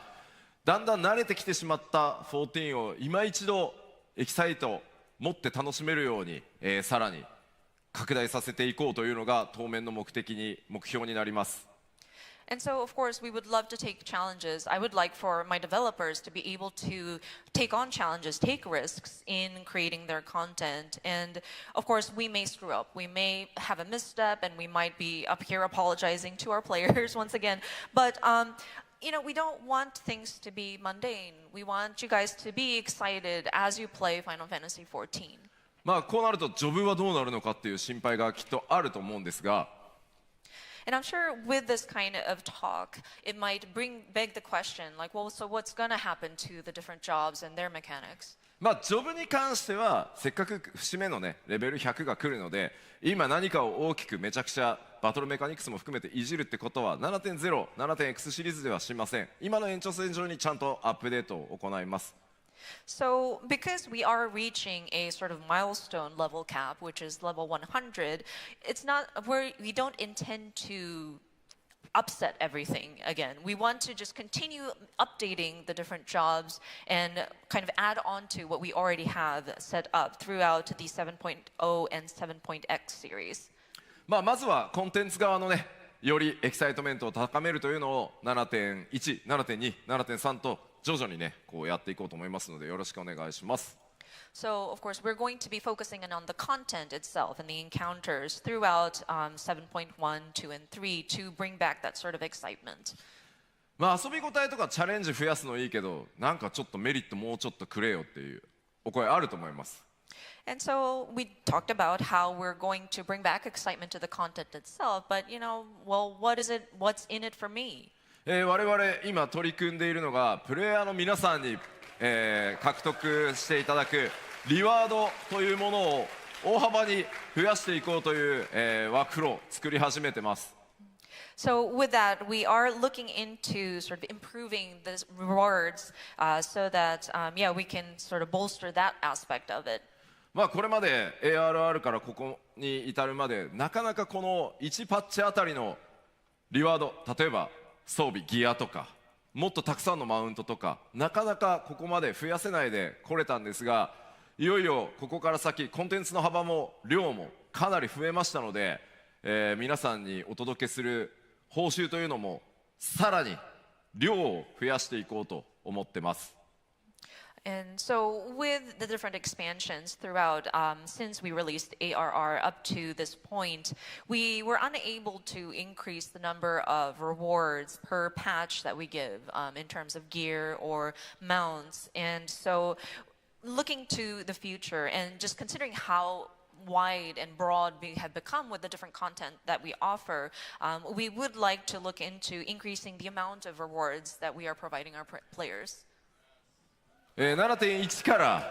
だんだん慣れてきてしまった14を今一度エキサイト持って楽しめるように、さらに拡大させていこうというのが当面の目標になります。And so, of course, we would love to take challenges. I would like for my developers to be able to take on challenges, take risks in creating their content. And of course, we may screw up. We may have a misstep, and we might be up here apologizing to our players once again. But you know, we don't want things to be mundane. We want you guys to be excited as you play Final Fantasy XIV. まあこうなるとジョブはどうなるのかっていう心配がきっとあると思うんですが。And I'm sure with this kind of talk, it might beg the question, like, well, so what's going to happen to the different jobs and their mechanics? まあジョブに関してはせっかく節目のねレベル100が来るので、今何かを大きくめちゃくちゃバトルメカニクスも含めていじるってことは 7.0、7.x シリーズではしません。今の延長線上にちゃんとアップデートを行います。So, because we are reaching a sort of milestone level cap, which is level 100, it's not we don't intend to upset everything again. We want to just continue updating the different jobs and kind of add on to what we already have set up throughout the 7.0 and 7.x series. まずはコンテンツ側のね、よりエキサイトメントを高めるというのを 7.1、7.2、7.3 と徐々にね、こうやっていこうと思いますのでよろしくお願いします。So, of course, we're going to be focusing on the content itself and the encounters throughout 7.1, 2, and 3 to bring back that sort of excitement. まあ遊び応えとかチャレンジ増やすのいいけど、なんかちょっとメリットもうちょっとくれよっていうお声あると思います。And so we talked about how we're going to bring back excitement to the content itself, but you know, well, what's in it for me? 我々今取り組んでいるのがプレイヤーの皆さんに、獲得していただくリワードというものを大幅に増やしていこうという、ワークフローを作り始めてます。So with that, we are looking into sort of improving the rewards so that, yeah, we can sort of bolster that aspect of it. まあこれまで ARR からここに至るまでなかなかこの1パッチあたりのリワード、例えば装備ギアとかもっとたくさんのマウントとかなかなかここまで増やせないで来れたんですが、いよいよここから先コンテンツの幅も量もかなり増えましたので、皆さんにお届けする報酬というのもさらに量を増やしていこうと思ってます。And so with the different expansions throughout, since we released ARR up to this point, we were unable to increase the number of rewards per patch that we give in terms of gear or mounts. And so looking to the future and just considering how wide and broad we have become with the different content that we offer, we would like to look into increasing the amount of rewards that we are providing our players. 7.1 から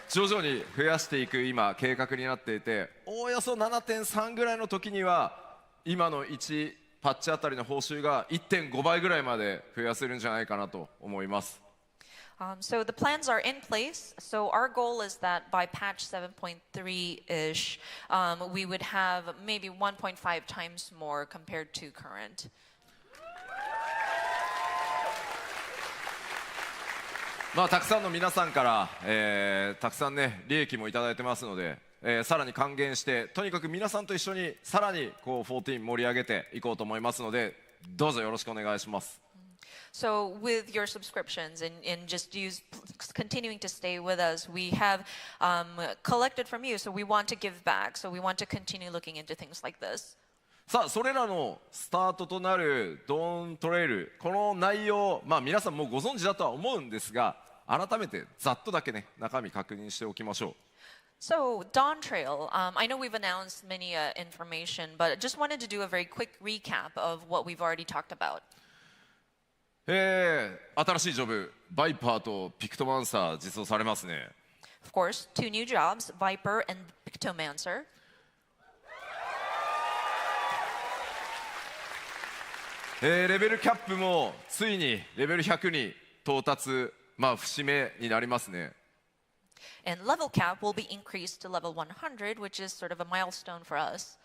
徐々に増やしていく今計画になっていて、おおよそ 7.3 ぐらいの時には今の1パッチあたりの報酬が 1.5 倍ぐらいまで増やせるんじゃないかなと思います。So the plans are in place. So our goal is that by patch 7.3-ish, we would have maybe 1.5 times more compared to current. まあたくさんの皆さんから、たくさんね利益もいただいてますので、さらに還元してとにかく皆さんと一緒にさらにこう14盛り上げていこうと思いますので、どうぞよろしくお願いします。So with your subscriptions and just continuing to stay with us, we have collected from you. So we want to give back. So we want to continue looking into things like this. さあそれらのスタートとなるドーントレイル、この内容、まあ皆さんもうご存知だとは思うんですが、改めてざっとだけね中身確認しておきましょう。So Dawntrail, I know we've announced many information, but I just wanted to do a very quick recap of what we've already talked about. 新しいジョブ、バイパーとピクトマンサー実装されますね。Of course, 2 new jobs, Viper and Pictomancer. レベルキャップもついにレベル100に到達、まあ節目になりますね。And level cap will be increased to level 100, which is sort of a milestone for us.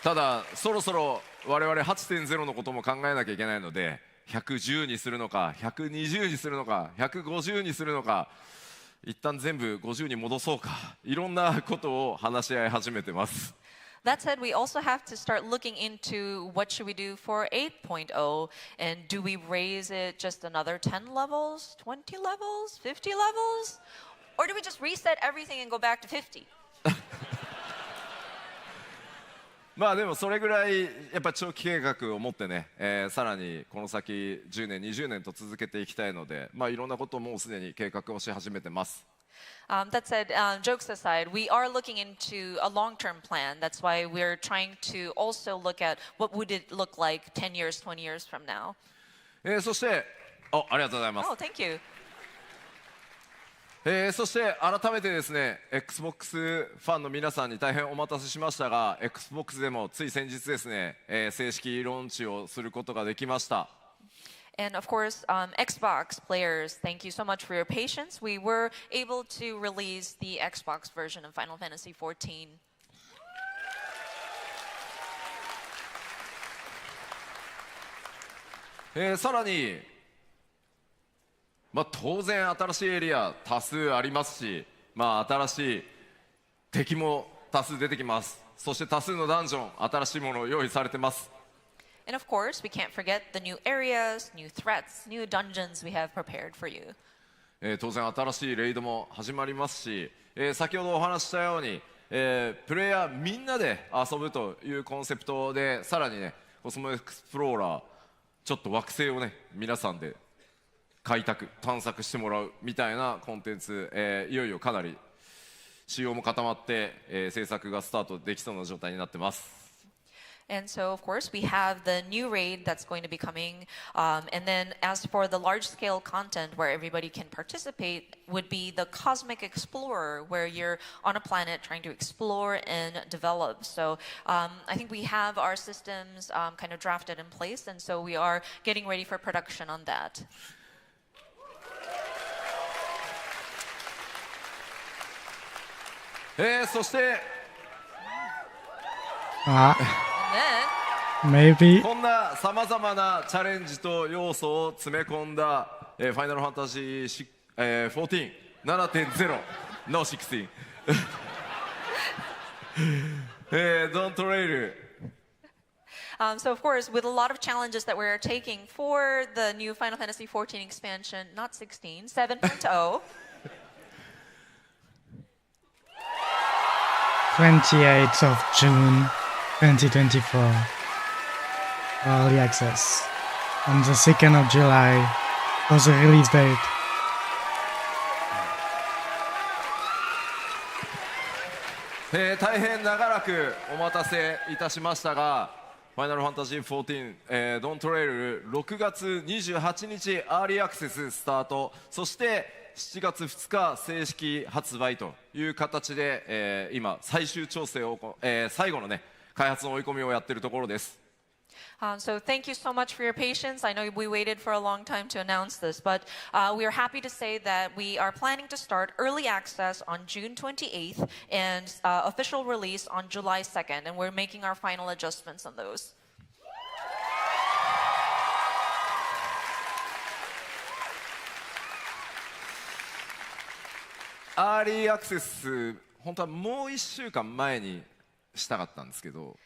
ただそろそろ我々 8.0 のことも考えなきゃいけないので、110にするのか120にするのか150にするのか、一旦全部50に戻そうか、いろんなことを話し合い始めてます。That said, we also have to start looking into what should we do for 8.0, and do we raise it just another 10 levels, 20 levels, 50 levels? Or do we just reset everything and go back to 50? まあでもそれぐらいやっぱ長期計画を持ってね、さらにこの先10年20年と続けていきたいので、まあいろんなことをもうすでに計画をし始めてます。That said, jokes aside, we are looking into a long-term plan. That's why we're trying to also look at what would it look like 10 years, 20 years from now. そしてありがとうございます。 Oh, thank you. そして改めてですね XBOX ファンの皆さんに大変お待たせしましたが XBOX でもつい先日ですね、正式ローンチをすることができました。 And of course, Xbox players, thank you so much for your patience. We were able to release the Xbox version of Final Fantasy XIV. さらにまあ、当然新しいエリア多数ありますし、まあ、新しい敵も多数出てきます。そして多数のダンジョン新しいものを用意されてます。 And of course, we can't forget the new areas, new threats, new dungeons we have prepared for you. 当然新しいレイドも始まりますし、先ほどお話ししたように、プレイヤーみんなで遊ぶというコンセプトでさらにねコスモエクスプローラーちょっと惑星をね皆さんで開拓探索してもらうみたいなコンテンツ、いよいよかなり仕様も固まって、制作がスタートできそうな状態になってます。 And so, of course, we have the new raid that's going to be coming. And then as for the large-scale content where everybody can participate would be the Cosmic Explorer, where you're on a planet trying to explore and develop. So I think we have our systems kind of drafted in place, and so we are getting ready for production on that. そしてmaybe こんなさまざまなチャレンジと要素を詰め込んだ、ファイナルファンタジー、14 7.0 No 16 Dawntrail So of course, with a lot of challenges that we're taking for the new Final Fantasy XIV expansion, not 16, 7.0. 28th of June 2024. Early access. On the 2nd of July was the release date. 大変長らくお待たせいたしましたが、ファイナルファンタジー14、Dawntrail 6月28日アーリーアクセススタート、そして7月2日正式発売という形で、今最終調整を、最後のね開発の追い込みをやっているところです。So thank you so much for your patience. I know we waited for a long time to announce this, but we are happy to say that we are planning to start early access on June 28th and official release on July 2nd, and we're making our final adjustments on those. アーリーアクセス本当はもう1週間前にしたかったんですけど、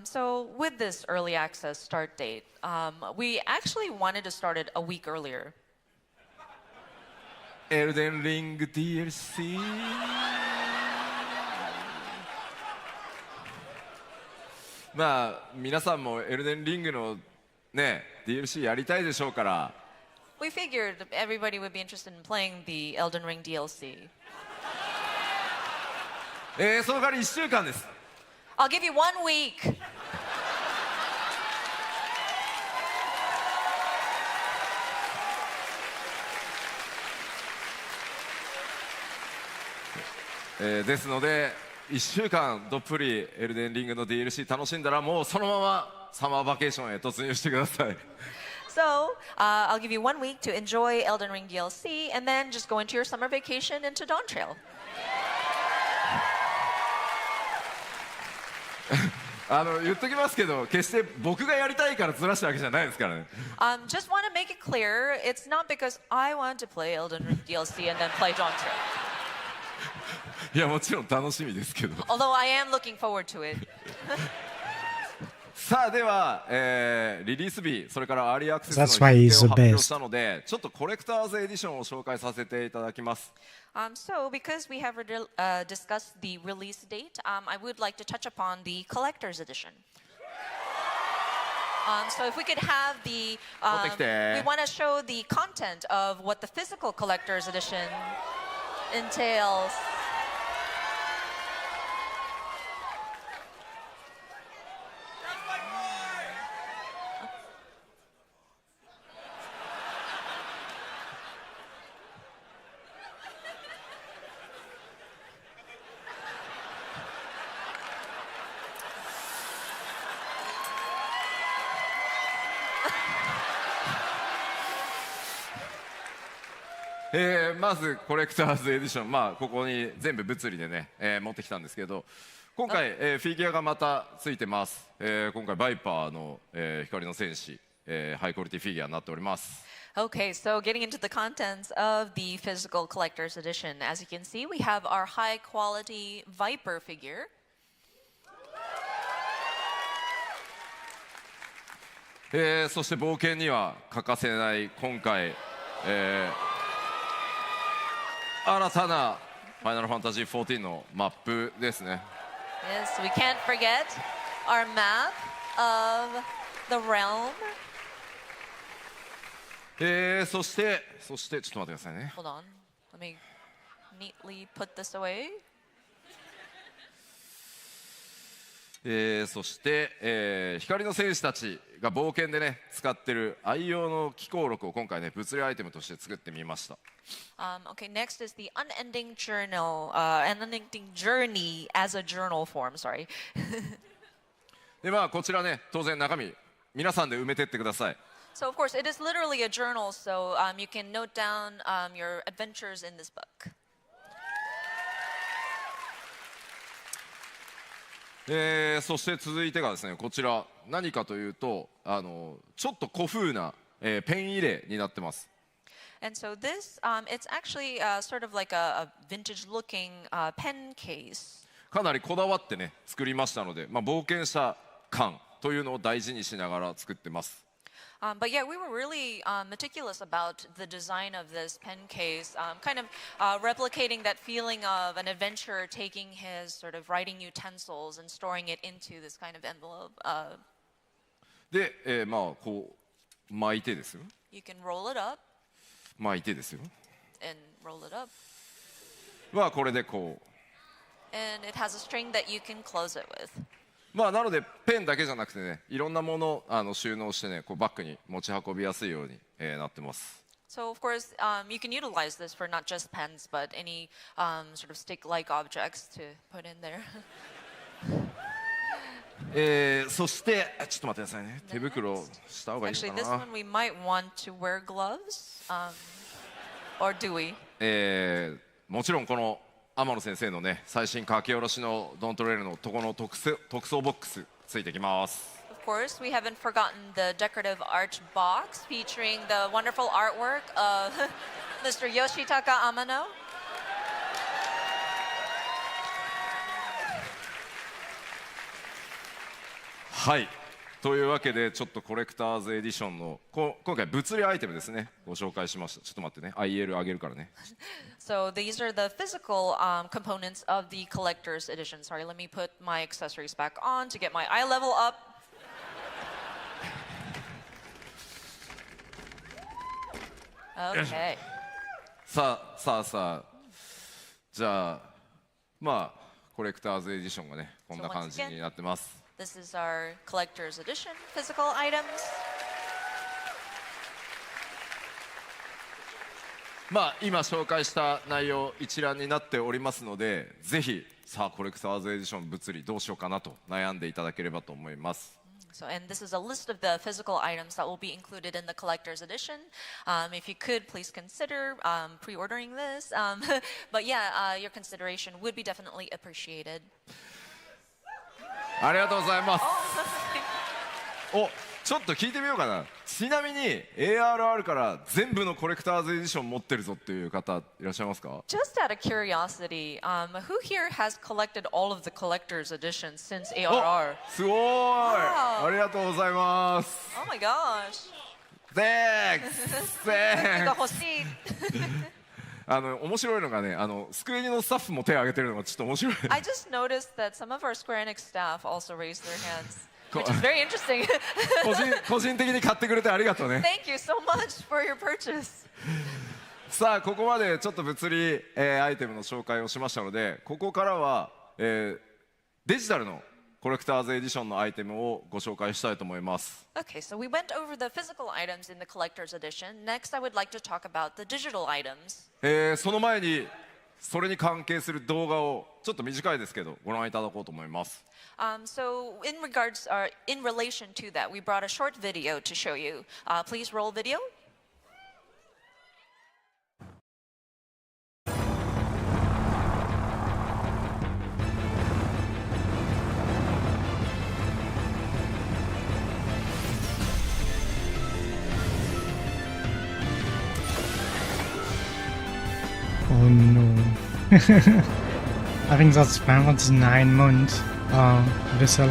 So with this early access start date, we actually wanted to start it a week earlier. エルデンリング DLC まあ皆さんもエルデンリングのね DLC やりたいでしょうから、 We figured everybody would be interested in playing the Elden Ring DLC. その代わり1週間です。 I'll give you 1 week. ですので1週間どっぷりエルデンリングの DLC 楽しんだらもうそのままサマーバケーションへ突入してください。 So I'll give you 1 week to enjoy Elden Ring DLC, and then just go into your summer vacation into Dawntrail. 言っときますけど、決して僕がやりたいからずらしたわけじゃないですからね。Just want to make it clear, it's not because I want to play Elden Ring DLC and then play Dawntrail. いやもちろん楽しみですけど。 Although I am looking forward to it. さあでは、リリース日それからアーリーアクセスの That's 日 why 程 he's を the 発表 best. したので、ちょっとコレクターズエディションを紹介させていただきます。So, because we have discussed the release date, I would like to touch upon the collector's edition. So, if we could have the, we want to show the content of what the physical collector's edition entails. まずコレクターズエディション、まあ、ここに全部物理でね、持ってきたんですけど、今回、フィギュアがまたついてます。今回バイパーの、光の戦士、ハイクオリティフィギュアになっております。Okay, so getting into the contents of the physical collector's edition, as you can see, we have our high quality Viper figure. そして冒険には欠かせない今回、新たなファイナルファンタジー14のマップですね。Yes, we can't forget our map of the realm. そしてちょっと待ってくださいね。Hold on, let me neatly put this away. そして、光の戦士たちが冒険でね使ってる愛用の機構録を今回ね物理アイテムとして作ってみました。Okay, next is the unending journey as a journal form. Sorry. でまあこちらね当然中身皆さんで埋めてってください。So of course, it is literally a journal, so you can note down your adventures in this book. そして続いてがですねこちら何かというとちょっと古風な、ペン入れになってます。And so this, it's actually sort of like a vintage-looking pen case. かなりこだわってね作りましたので、まあ、冒険者感というのを大事にしながら作ってます。But yeah, we were really meticulous about the design of this pen case, kind of replicating that feeling of an adventurer taking his sort of writing utensils and storing it into this kind of envelope. で、まあこう巻いてですよ。You can roll it up. 巻いてですよ。And roll it up. まあこれでこう。And it has a string that you can close it with. まあなのでペンだけじゃなくてねいろんなもの収納してねこうバッグに持ち運びやすいように、なってます。So of course you can utilize this for not just pens but any sort of stick-like objects to put in there. そしてちょっと待ってくださいね手袋した方がいいか Actually, な。 this one we might want to wear gloves, or do we? もちろんこの天野先生のね最新書き下ろしのドントレールのとこの特装ボックスついてきます。 Of course, we haven't forgotten the decorative arch box featuring the wonderful artwork of Mr. Yoshitaka Amano. はいというわけでちょっとコレクターズエディションの今回物理アイテムですねご紹介しました。ちょっと待ってね IL 上げるからね。 So these are the physical components of the collector's edition. Sorry, let me put my accessories back on to get my eye level up. Okay. さあじゃあまあコレクターズエディションがねこんな感じになってます。 This is our collector's edition physical items. まあ今紹介した内容一覧になっておりますのでぜひさあコレクターズエディション物理どうしようかなと悩んでいただければと思います。 So, and this is a list of the physical items that will be included in the collector's edition. If you could, please consider pre-ordering this. But yeah, your consideration would be definitely appreciated. ありがとうございます。おちょっと聞いてみようかな。ちなみに ARR から全部のコレクターズエディション持ってるぞっていう方いらっしゃいますか？ Just out of curiosity, who here has collected all of the collector's editions since お ARR? すごーい、ありがとうございます。 Oh my gosh. Thanks! が Thanks! 欲しい。面白いのがね、スクエニのスタッフも手を挙げてるのがちょっと面白い。 I just noticed that some of our Square Enix staff also raised their hands, which is very interesting. 個人的に買ってくれてありがとうね。 Thank you so much for your purchase. さあここまでちょっと物理、アイテムの紹介をしましたので、ここからは、デジタルのコレクターズエディションのアイテムをご紹介したいと思います。 Okay, so we went over the physical items in the collector's edition. Next, I would like to talk about the digital items. その前にそれに関係する動画をちょっと短いですけどご覧いただこうと思います。 So in relation to that, we brought a short video to show you. Please roll video. Oh no. I think that's Final Fantasy 9 Mount vessel.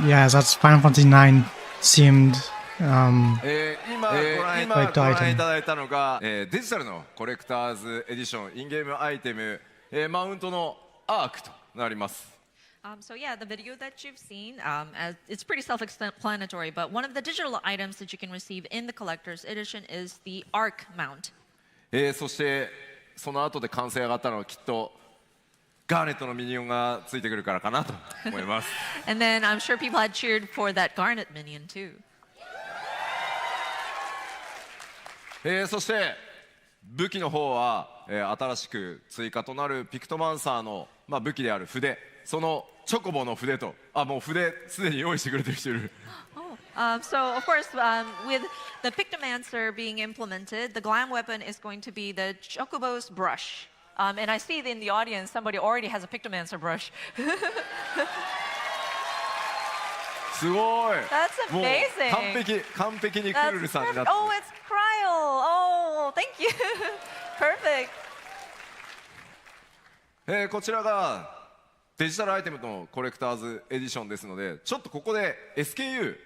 Yeah, that's Final Fantasy 9 themed 今ご覧いただいたのが、デジタルのコレクターズエディションインゲームアイテム、マウントのアークとなります。 So yeah, the video that you've seen, it's pretty self-explanatory, but one of the digital items that you can receive in the collector's edition is the Arc mount. そしてその後で歓声上がったのはきっとガーネットのミニオンがついてくるからかなと思います。And then I'm sure people had cheered for that Garnet minion too. そして武器の方は、新しく追加となるピクトマンサーの、武器である筆、そのチョコボの筆と、もう筆すでに用意してくれてる人いる。So of course, with the Pictomancer being implemented, the glam weapon is going to be the Chocobo's brush. And I see in the audience somebody already has a Pictomancer brush. すごい。That's amazing. 完璧にクルルさんになって。Oh, it's Cryo. Oh, thank you. Perfect. こちらがデジタルアイテムのコレクターズエディションですので、ちょっとここで SKU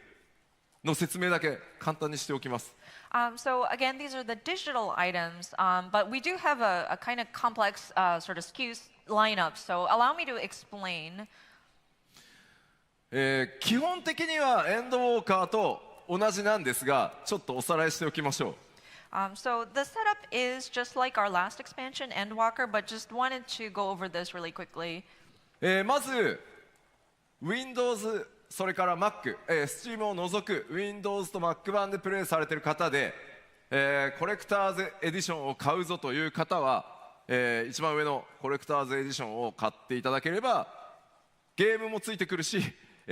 の説明だけ簡単にしておきます。So again, these are the digital items, but we do have a kind of complex sort of SKU lineup. So allow me to explain. 基本的にはエンドウォーカーと同じなんですが、ちょっとおさらいしておきましょう。So the setup is just like our last expansion, Endwalker, but just wanted to go over this really quickly. まず Windows それから Mac、Steam を除く Windows と Mac 版でプレイされている方で、コレクターズエディションを買うぞという方は、一番上のコレクターズエディションを買っていただければゲームもついてくるし、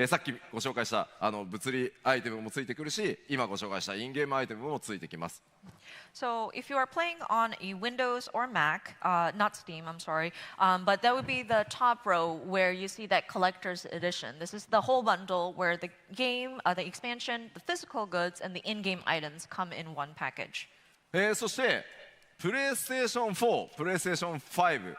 さっきご紹介した物理アイテムもついてくるし、今ご紹介したインゲームアイテムもついてきます。So if you are playing on a Windows or Mac, not Steam, I'm sorry, but that would be the top row where you see that collector's edition. This is the whole bundle where the game, the expansion, the physical goods, and the in-game items come in one package. そしてプレイステーション4、プレイステーション5、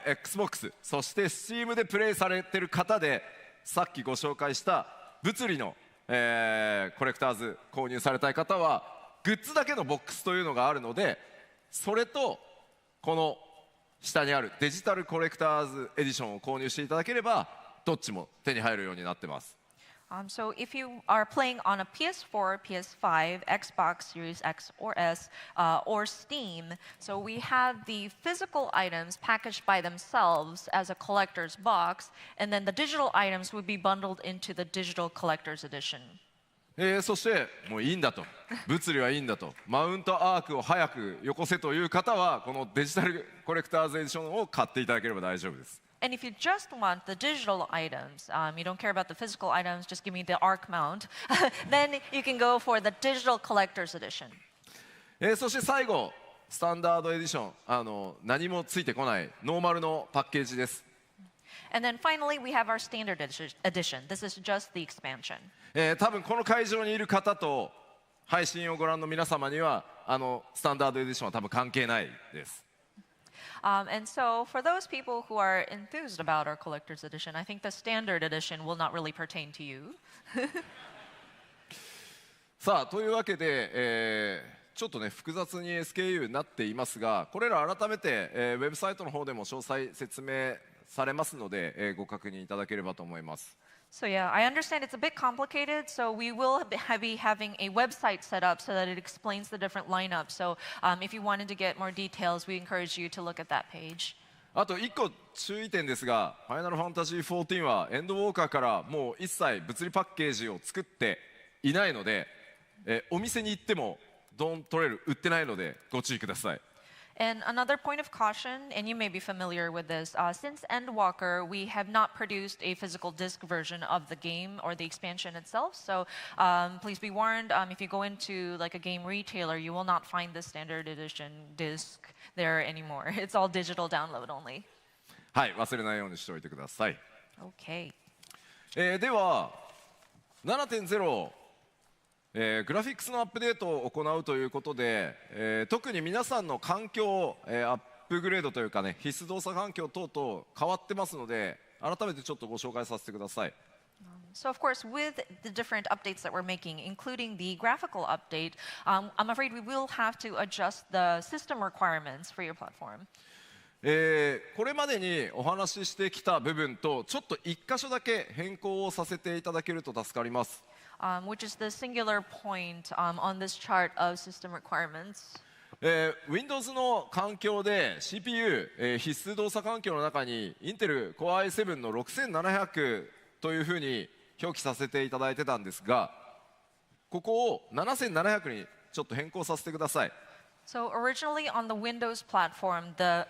Xbox、そして Steam でプレイされている方で、さっきご紹介した物理の、コレクターズ購入されたい方はグッズだけのボックスというのがあるので、それとこの下にあるデジタルコレクターズエディションを購入していただければどっちも手に入るようになってます。So if you are playing on a PS4, PS5, Xbox Series X or S, or Steam, so we have the physical items packaged by themselves as a collector's box, and then the digital items would be bundled into the digital collector's edition. そしてもういいんだと、物理はいいんだと、マウントアークを早くよこせという方はこのデジタルコレクターズエディションを買っていただければ大丈夫です。And if you just want the digital items, you don't care about the physical items, just give me the Arc mount, then you can go for the digital collector's edition. そして最後、スタンダードエディション、何もついてこないノーマルのパッケージです。And then finally, we have our standard edition. This is just the expansion. 多分この会場にいる方と配信をご覧の皆様にはスタンダードエディションは多分関係ないです。And so, for those people who are enthused about our collector's edition, I think the standard edition will not really pertain to you. さあというわけで、ちょっとね複雑に SKU になっていますが、これら改めて、ウェブサイトの方でも詳細説明されますので、ご確認いただければと思います。So yeah, I understand it's a bit complicated, so we will be having a website set up so that it explains the different lineups. So if you wanted to get more details, we encourage you to look at that page. あと1個注意点ですが、ファイナルファンタジー14はエンドウォーカーからもう一切物理パッケージを作っていないので、お店に行ってもドントレール売ってないのでご注意ください。And another point of caution, and you may be familiar with this, since Endwalker, we have not produced a physical disc version of the game or the expansion itself. So please be warned, if you go into like a game retailer, you will not find the standard edition disc there anymore. It's all digital download only. はい、忘れないようにしておいてください。Okay. では 7.0グラフィックスのアップデートを行うということで、特に皆さんの環境、アップグレードというかね、必須動作環境等々変わってますので、改めてちょっとご紹介させてください。So of course, with the different updates that we're making, including the graphical update, I'm afraid we will have to adjust the system requirements for your platform. これまでにお話ししてきた部分とちょっと1箇所だけ変更をさせていただけると助かります。Which is the singular point on this chart of system requirements. Windows の環境で CPU、必須動作環境の中に Intel Core i7 の6700というふうに表記させていただいてたんですが、ここを7700にちょっと変更させてください。So originally on the Windows platform, the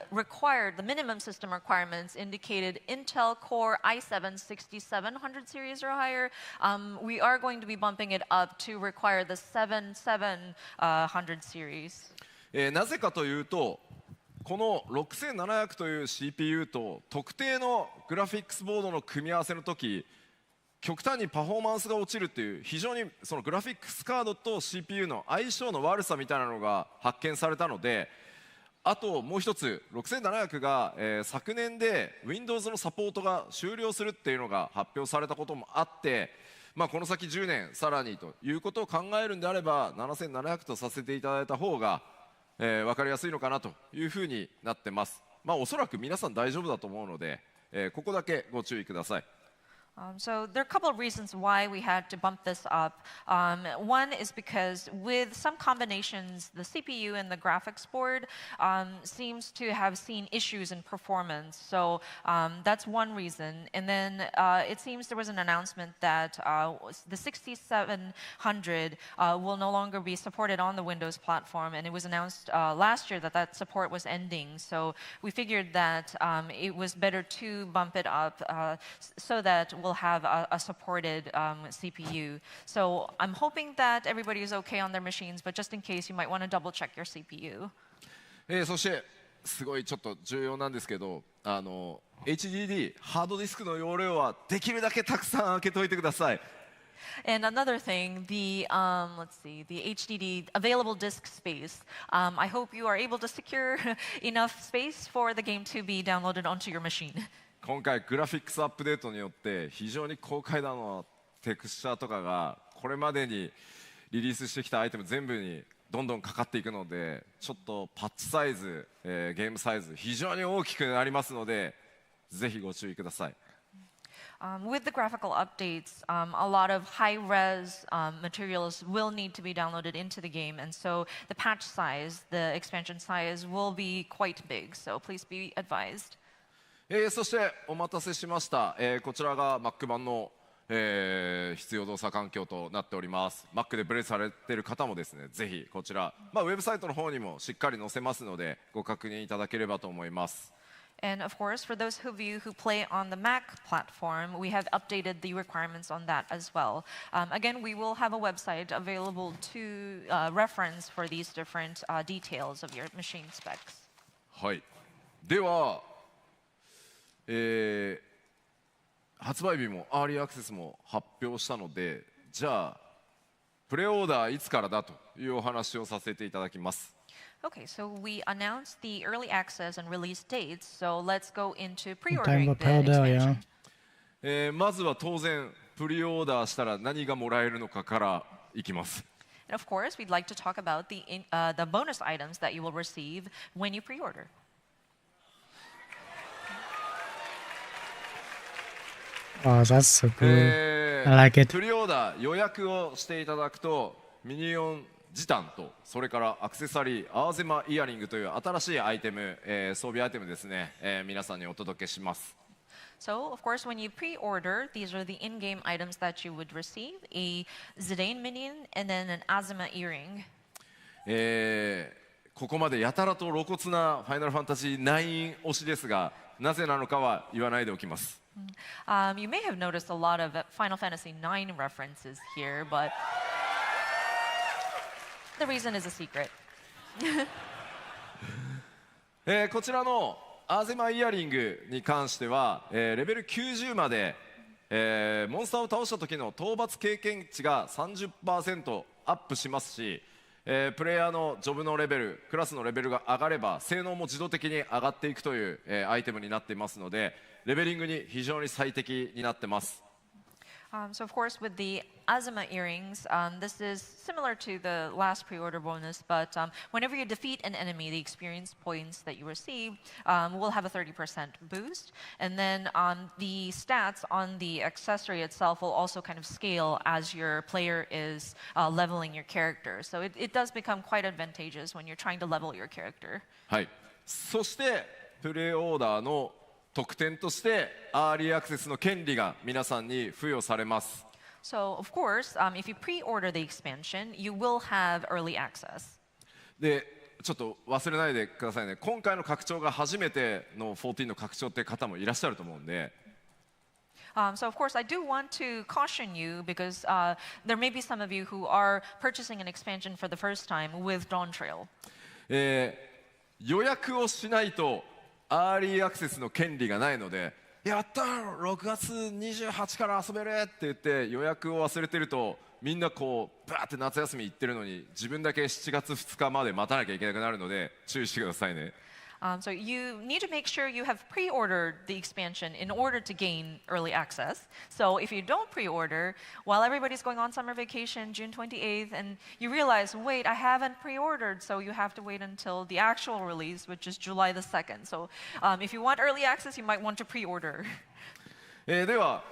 minimum system requirements indicated Intel Core i7 6700 series or higher. We are going to be bumping it up to require the 7700 series. なぜかというと、この6700という CPU と特定のグラフィックスボードの組み合わせの時、極端にパフォーマンスが落ちるっていう非常にそのグラフィックスカードと CPU の相性の悪さみたいなのが発見されたので、あともう一つ6700が、昨年で Windows のサポートが終了するっていうのが発表されたこともあって、この先10年さらにということを考えるんであれば7700とさせていただいた方が、分かりやすいのかなというふうになってます。おそらく皆さん大丈夫だと思うので、ここだけご注意ください。So there are a couple of reasons why we had to bump this up. One is because with some combinations, the CPU and the graphics board seems to have seen issues in performance. So that's one reason. And then it seems there was an announcement that the 6700 will no longer be supported on the Windows platform. And it was announced last year that that support was ending. So we figured that it was better to bump it up so that we'll have a supported CPU. So I'm hoping that everybody is okay on their machines, but just in case, you might want to double check your CPU. そしてすごいちょっと重要なんですけど、HDD ハードディスクの容量はできるだけたくさん開けといてください。And another thing, the HDD available disk space. I hope you are able to secure enough space for the game to be downloaded onto your machine. 今回グラフィックスアップデートによって非常に高解度のテクスチャーとかがこれまでにリリースしてきたアイテム全部にどんどんかかっていくので、ちょっとパッチサイズ、ゲームサイズ非常に大きくなりますので、ぜひご注意ください。With the graphical updates, a lot of high-res materials will need to be downloaded into the game, and so the patch size, the expansion size, will be quite big. So please be advised. そしてお待たせしました、こちらが Mac 版の、必要動作環境となっております。 Mac でプレイされている方もですね、ぜひこちら、ウェブサイトの方にもしっかり載せますのでご確認いただければと思います。And of course, for those of you who play on the Mac platform, we have updated the requirements on that as well. Again, we will have a website available to reference for these different details of your machine specs. はい。では、発売日もアーリーアクセスも発表したので、じゃあプレオーダーいつからだというお話をさせていただきます。Okay, so we announced the early access and release dates, so let's go into Time pre-ordering for the pre-order, expansion. まずは当然プリオーダーしたら何がもらえるのかからいきます。And of course, we'd like to talk about the bonus items that you will receive when you pre-order. Oh, that's so cool. I like it. プリオーダー予約をしていただくとミニオンジタンとそれからアクセサリーアーゼマイヤリングという新しいアイテム、装備アイテムですね、皆さんにお届けします。So, of course, when you pre-order, these are the in-game items that you would receive: a Zidane minion and then an Azuma earring. ここまでやたらと露骨なファイナルファンタジー9推しですが、なぜなのかは言わないでおきます。You may have noticed a lot of Final Fantasy IX references here, but the reason is a secret. こちらのアーゼマイヤリングに関しては、レベル90まで、モンスターを倒した時の討伐経験値が 30% アップしますし、プレイヤーのジョブのレベル、クラスのレベルが上がれば性能も自動的に上がっていくという、アイテムになっていますので、レベリングに非常に最適になってます。So, of course, with the Azuma earrings, this is similar to the last pre-order bonus, but whenever you defeat an enemy, the experience points that you receive will have a 30% boost. And then the stats on the accessory itself will also kind of scale as your player is leveling your character. So it does become quite advantageous when you're trying to level your character. はい。そしてプレオーダーの特典としてアーリーアクセスの権利が皆さんに付与されます。So, of course, if you pre-order the expansion, you will have early access. で、ちょっと忘れないでくださいね。今回の拡張が初めての14の拡張って方もいらっしゃると思うんで。So, of course, I do want to caution you because there may be some of you who are purchasing an expansion for the first time with Dawntrail. 予約をしないとアーリーアクセスの権利がないので、やったー6月28から遊べるって言って予約を忘れてると、みんなこうバーって夏休み行ってるのに自分だけ7月2日まで待たなきゃいけなくなるので注意してくださいね。So you need to make sure you have pre-ordered the expansion in order to gain early access. So if you don't pre-order, while everybody's going on summer vacation, June 28th, and you realize, wait, I haven't pre-ordered, so you have to wait until the actual release, which is July the 2nd. So if you want early access, you might want to pre-order. では、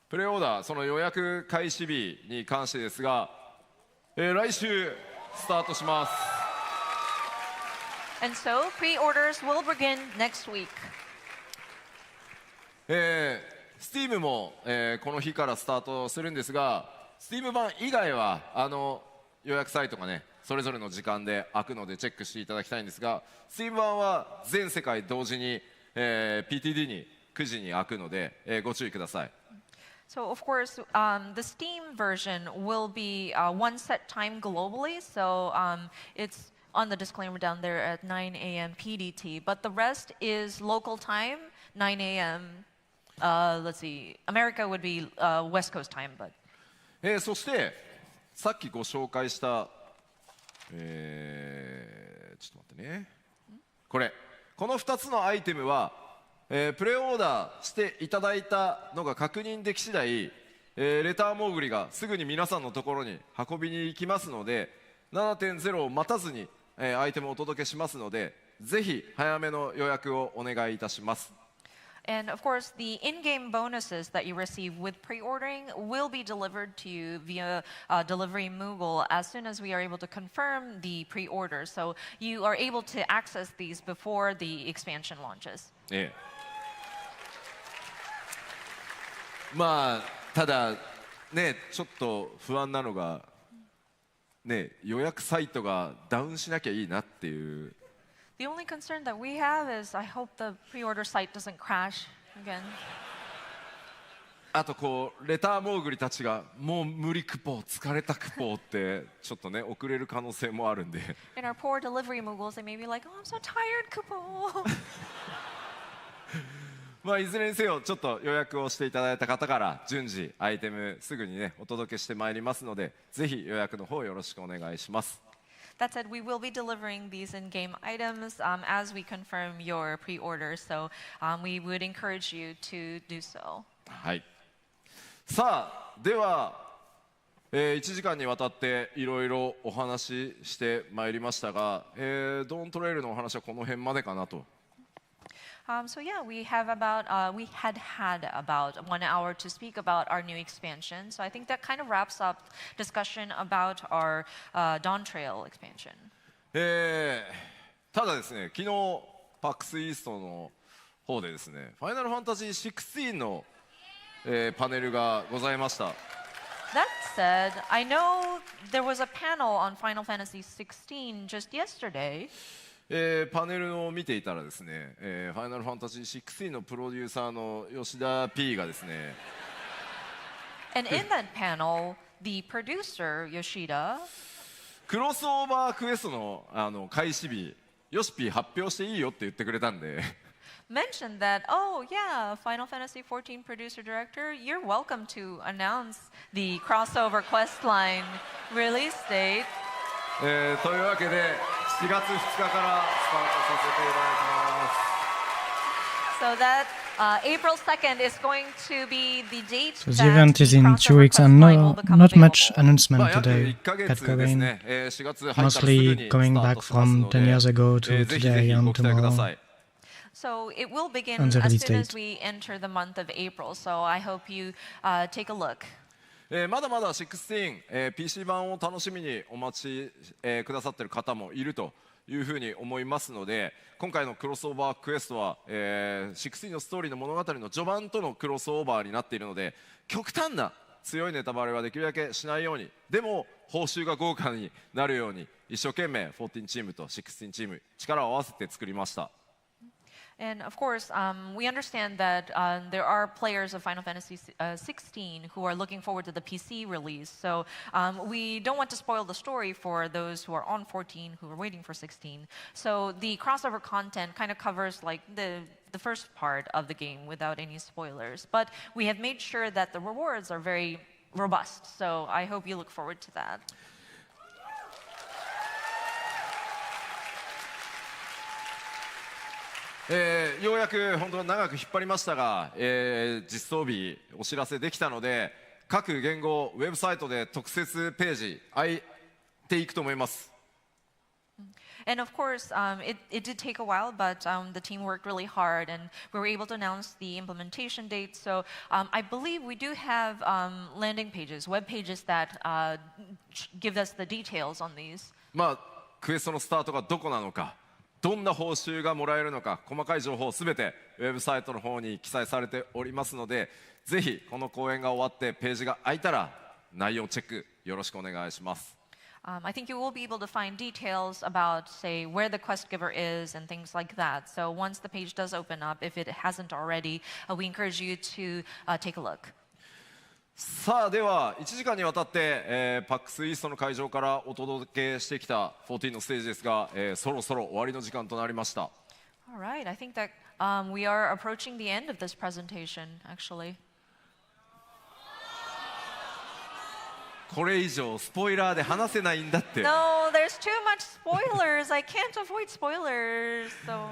プレオーダー、その予約開始日に関してですが、来週スタートします。And so, pre-orders will begin next week. Steam も、この日からスタートするんですが、Steam 版以外は予約サイトがね、それぞれの時間で開くのでチェックしていただきたいんですが、Steam 版は全世界同時に、PTD に9時に開くので、ご注意ください。So, of course, the Steam version will be one set time globally. So, it's on the disclaimer down there at 9 a.m. PDT, but the rest is local time, 9 a.m. Let's see, America would be West Coast time, but. そしてさっきご紹介した、ちょっと待ってね。この2つのアイテムは、プレオーダーしていただいたのが確認でき次第、レターモーグリがすぐに皆さんのところに運びに行きますので、7.0 を待たずにアイテムをお届けしますので、ぜひ早めの予約をお願いいたします。And of course, the in-game bonuses that you receive with pre-ordering will be delivered to you via delivery Moogle as soon as we are able to confirm the pre-order. So you are able to access these before the expansion launches. まあただね、ちょっと不安なのが。ね、予約サイトがダウンしなきゃいいなっていう。The only concern that we have is I hope the pre-order site doesn't crash again. あとこうレターモーグリたちがもう無理クポ疲れたクポってちょっとね遅れる可能性もあるんで And our poor delivery moguls, they may be like, oh, I'm so tired, Kupo. まあいずれにせよちょっと予約をしていただいた方から順次アイテムすぐにねお届けしてまいりますのでぜひ予約の方よろしくお願いします。 That said, we will be delivering these in-game items as we confirm your pre-order, so we would encourage you to do so. はい。さあでは、1時間にわたっていろいろお話ししてまいりましたが、ドーントレイルのお話はこの辺までかなと。So yeah, we had about 1 hour to speak about our new expansion. So I think that kind of wraps up discussion about our Dawntrail expansion. ただですね、昨日パックスイーストの方でですね、ファイナルファンタジー16の、パネルがございました。That said, I know there was a panel on Final Fantasy 16 just yesterday. パネルを見ていたらですね、ファイナルファンタジー16のプロデューサーの吉田 P がですね And in that panel, the producer, Yoshida, クロスオーバークエストの、開始日YoshiP発表していいよって言ってくれたんでmentioned that, oh yeah, Final Fantasy 14 producer director, you're welcome to announce the crossover quest line release date. というわけで7月2日からスタートさせていただきます。 So that April 2nd is going to be the date So the that event is the in 2 crossover weeks quest and line will become not much available. announcement まあ約 today. 1ヶ Cat 月です Cobain, ね、4月入ったらすぐ mostly にスタ going ー back トします from の 10 years で、 ago to ぜひぜ today ひ and ご期待くださ tomorrow. い。 So it will begin On the as release soon as date. we enter the month of April. So I hope you take a look. まだまだ16、PC 版を楽しみにお待ち、くださっている方もいるというふうに思いますので、今回のクロスオーバークエストは、16のストーリーの物語の序盤とのクロスオーバーになっているので、極端な強いネタバレはできるだけしないように、でも報酬が豪華になるように一生懸命14チームと16チーム力を合わせて作りました。 And of course, we understand that there are players of Final Fantasy 16 who are looking forward to the PC release. So we don't want to spoil the story for those who are on 14 who are waiting for 16. So the crossover content kind of covers like the first part of the game without any spoilers. But we have made sure that the rewards are very robust. So I hope you look forward to that. ようやく本当長く引っ張りましたが、実装日お知らせできたので各言語ウェブサイトで特設ページ開いていくと思います。 And of course, it did take a while, but the team worked really hard, and we were able to announce the implementation date. So I believe we do have landing pages, web pages that give us the details on these. まあクエストのスタートがどこなのか、どんな報酬がもらえるのか、細かい情報すべてウェブサイトの方に記載されておりますので、ぜひこの講演が終わってページが開いたら内容チェックよろしくお願いします。 I think you will be able to find details about, say, where the quest giver is and things like that. So once the page does open up, if it hasn't already, we encourage you to take a look. さあでは1時間にわたって、パックスイーストの会場からお届けしてきた14のステージですが、そろそろ終わりの時間となりました。 All right, I think that we are approaching the end of this presentation, actually. これ以上スポイラーで話せないんだって。 No, there's too much spoilers. I can't avoid spoilers. So.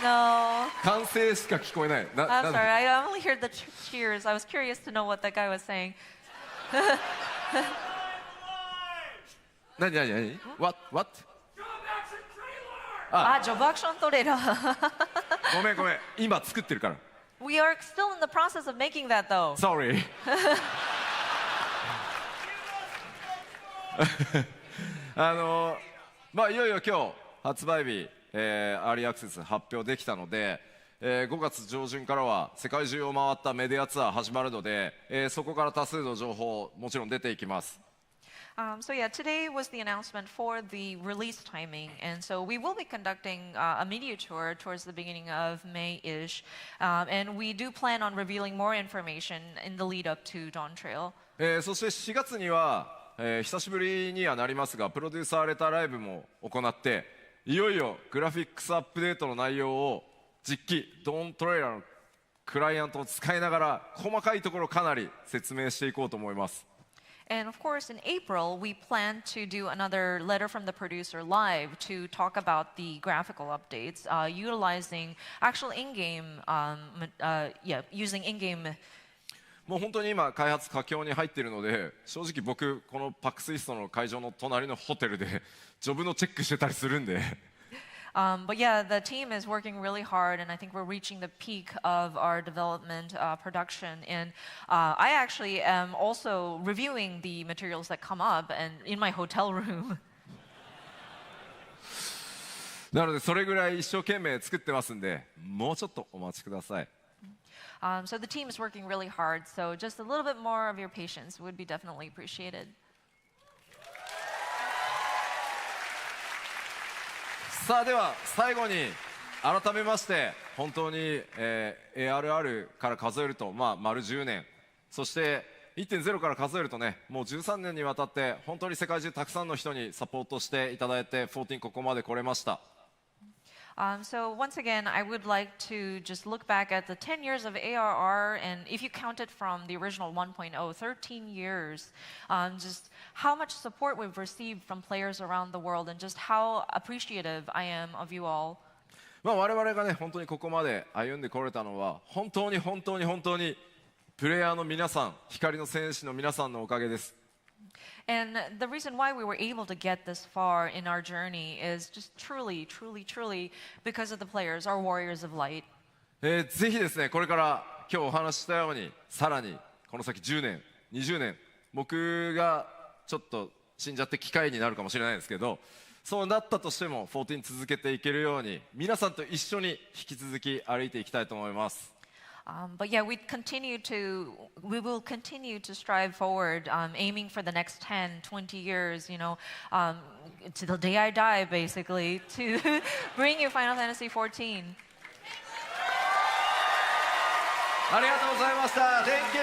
No. 歓声しか聞こえない。I'm sorry, I only heard the cheers. I was curious to know what that guy was saying. 何 What? ジョブアクショントレーラー。ごめん今作ってるから。 We are still in the process of making that though. Sorry. まあいよいよ今日発売日、アーリーアクセス発表できたので、5月上旬からは世界中を回ったメディアツアー始まるので、そこから多数の情報もちろん出ていきます。So yeah, today was the announcement for the release timing, and so we will be conducting a media tour towards the beginning of May-ish, and we do plan on revealing more information in the lead up to Dawntrail. そして4月には、久しぶりにはなりますがプロデューサーレターライブも行って、いよいよグラフィックスアップデートの内容を実機ドーントレーラーのクライアントを使いながら細かいところかなり説明していこうと思います。And of course, in April, we plan to do another letter from the producer live to talk about the graphical updates, utilizing actual in-game, using in-game. もう本当に今開発佳境に入っているので、正直僕このパックスイストの会場の隣のホテルでジョブのチェックしてたりするんで。But yeah, the team is working really hard, and I think we're reaching the peak of our development production. And I actually am also reviewing the materials that come up and in my hotel room. なのでそれぐらい一生懸命作ってますんで、もうちょっとお待ちください。So the team is working really hard, so just a little bit more of your patience would be definitely appreciated. さあでは最後に改めまして本当に、ARR から数えると、丸10年、そして 1.0 から数えるとね、もう13年にわたって本当に世界中たくさんの人にサポートしていただいて14ここまで来れました。So once again, I would like to just look back at the 10 years of ARR, and if you count it from the original 1.0, 13 years, just how much support we've received from players around the world, and just how appreciative I am of you all. 我々がね本当にここまで歩んでこれたのは本当にプレイヤーの皆さん、光の戦士の皆さんのおかげです。And the reason why we were able to get this far in our journey is just truly because of the players, our warriors of light. ぜひですね、これから今日お話ししたように、さらにこの先10年、20年、僕がちょっと死んじゃって機械になるかもしれないですけど、そうなったとしても14続けていけるように、皆さんと一緒に引き続き歩いていきたいと思います。But yeah, we will continue to strive forward, aiming for the next 10, 20 years, you know, to the day I die, basically, to bring you Final Fantasy XIV. ありがとうございました。Thank you!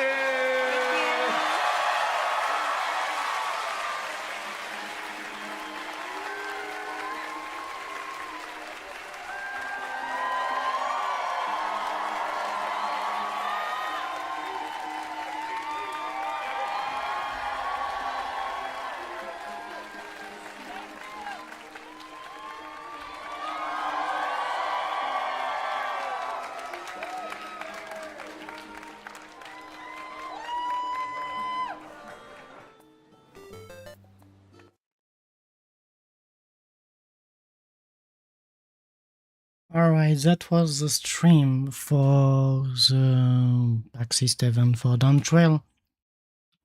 Alright, that was the stream for the Pax East event for Dawntrail.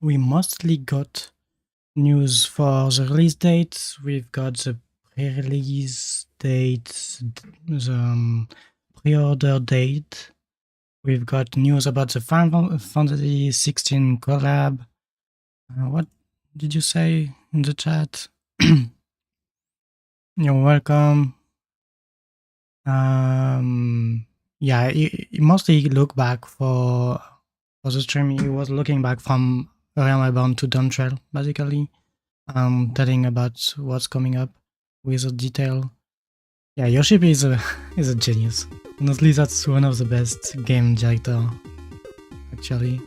We mostly got news for the release date. We've got the pre-release date, the pre-order date. We've got news about the Final Fantasy XVI collab. What did you say in the chat? You're welcome. Yeah, he mostly look back for the stream. He was looking back from Reborn to Dawntrail, basically, telling about what's coming up with a detail. Yeah, YoshiP is a genius. Honestly, that's one of the best game director, actually.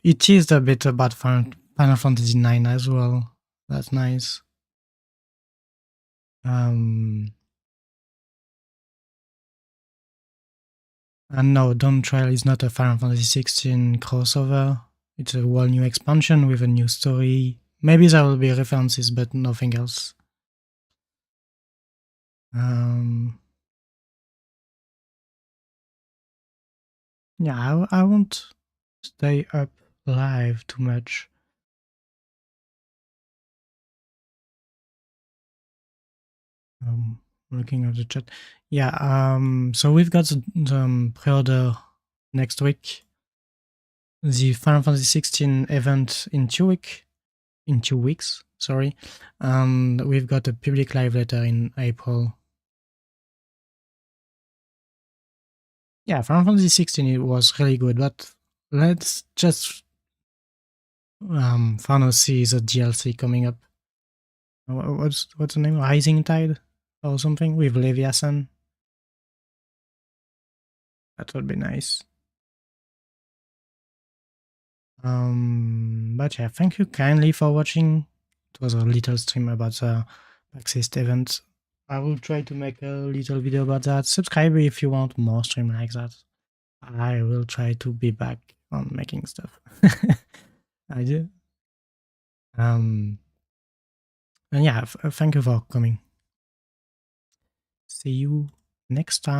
It teased a bit about Final Fantasy IX as well. That's nice. And no, Dawntrail is not a Final Fantasy XVI crossover. It's a whole new expansion with a new story. Maybe there will be references, but nothing else. Yeah, I won't stay up live too much. Looking at the chat. Yeah, so we've got the pre-order next week. The Final Fantasy 16 event in 2 weeks, sorry. And we've got a public live letter in April. Yeah, Final Fantasy 16 it was really good, but let's just see the DLC coming up. What's the name? Rising Tide or something with Leviathan. That would be nice. But yeah, thank you kindly for watching. It was a little stream about the Pax East event. I will try to make a little video about that. Subscribe if you want more stream like that. I will try to be back on making stuff. I do. And yeah, thank you for coming. See you next time.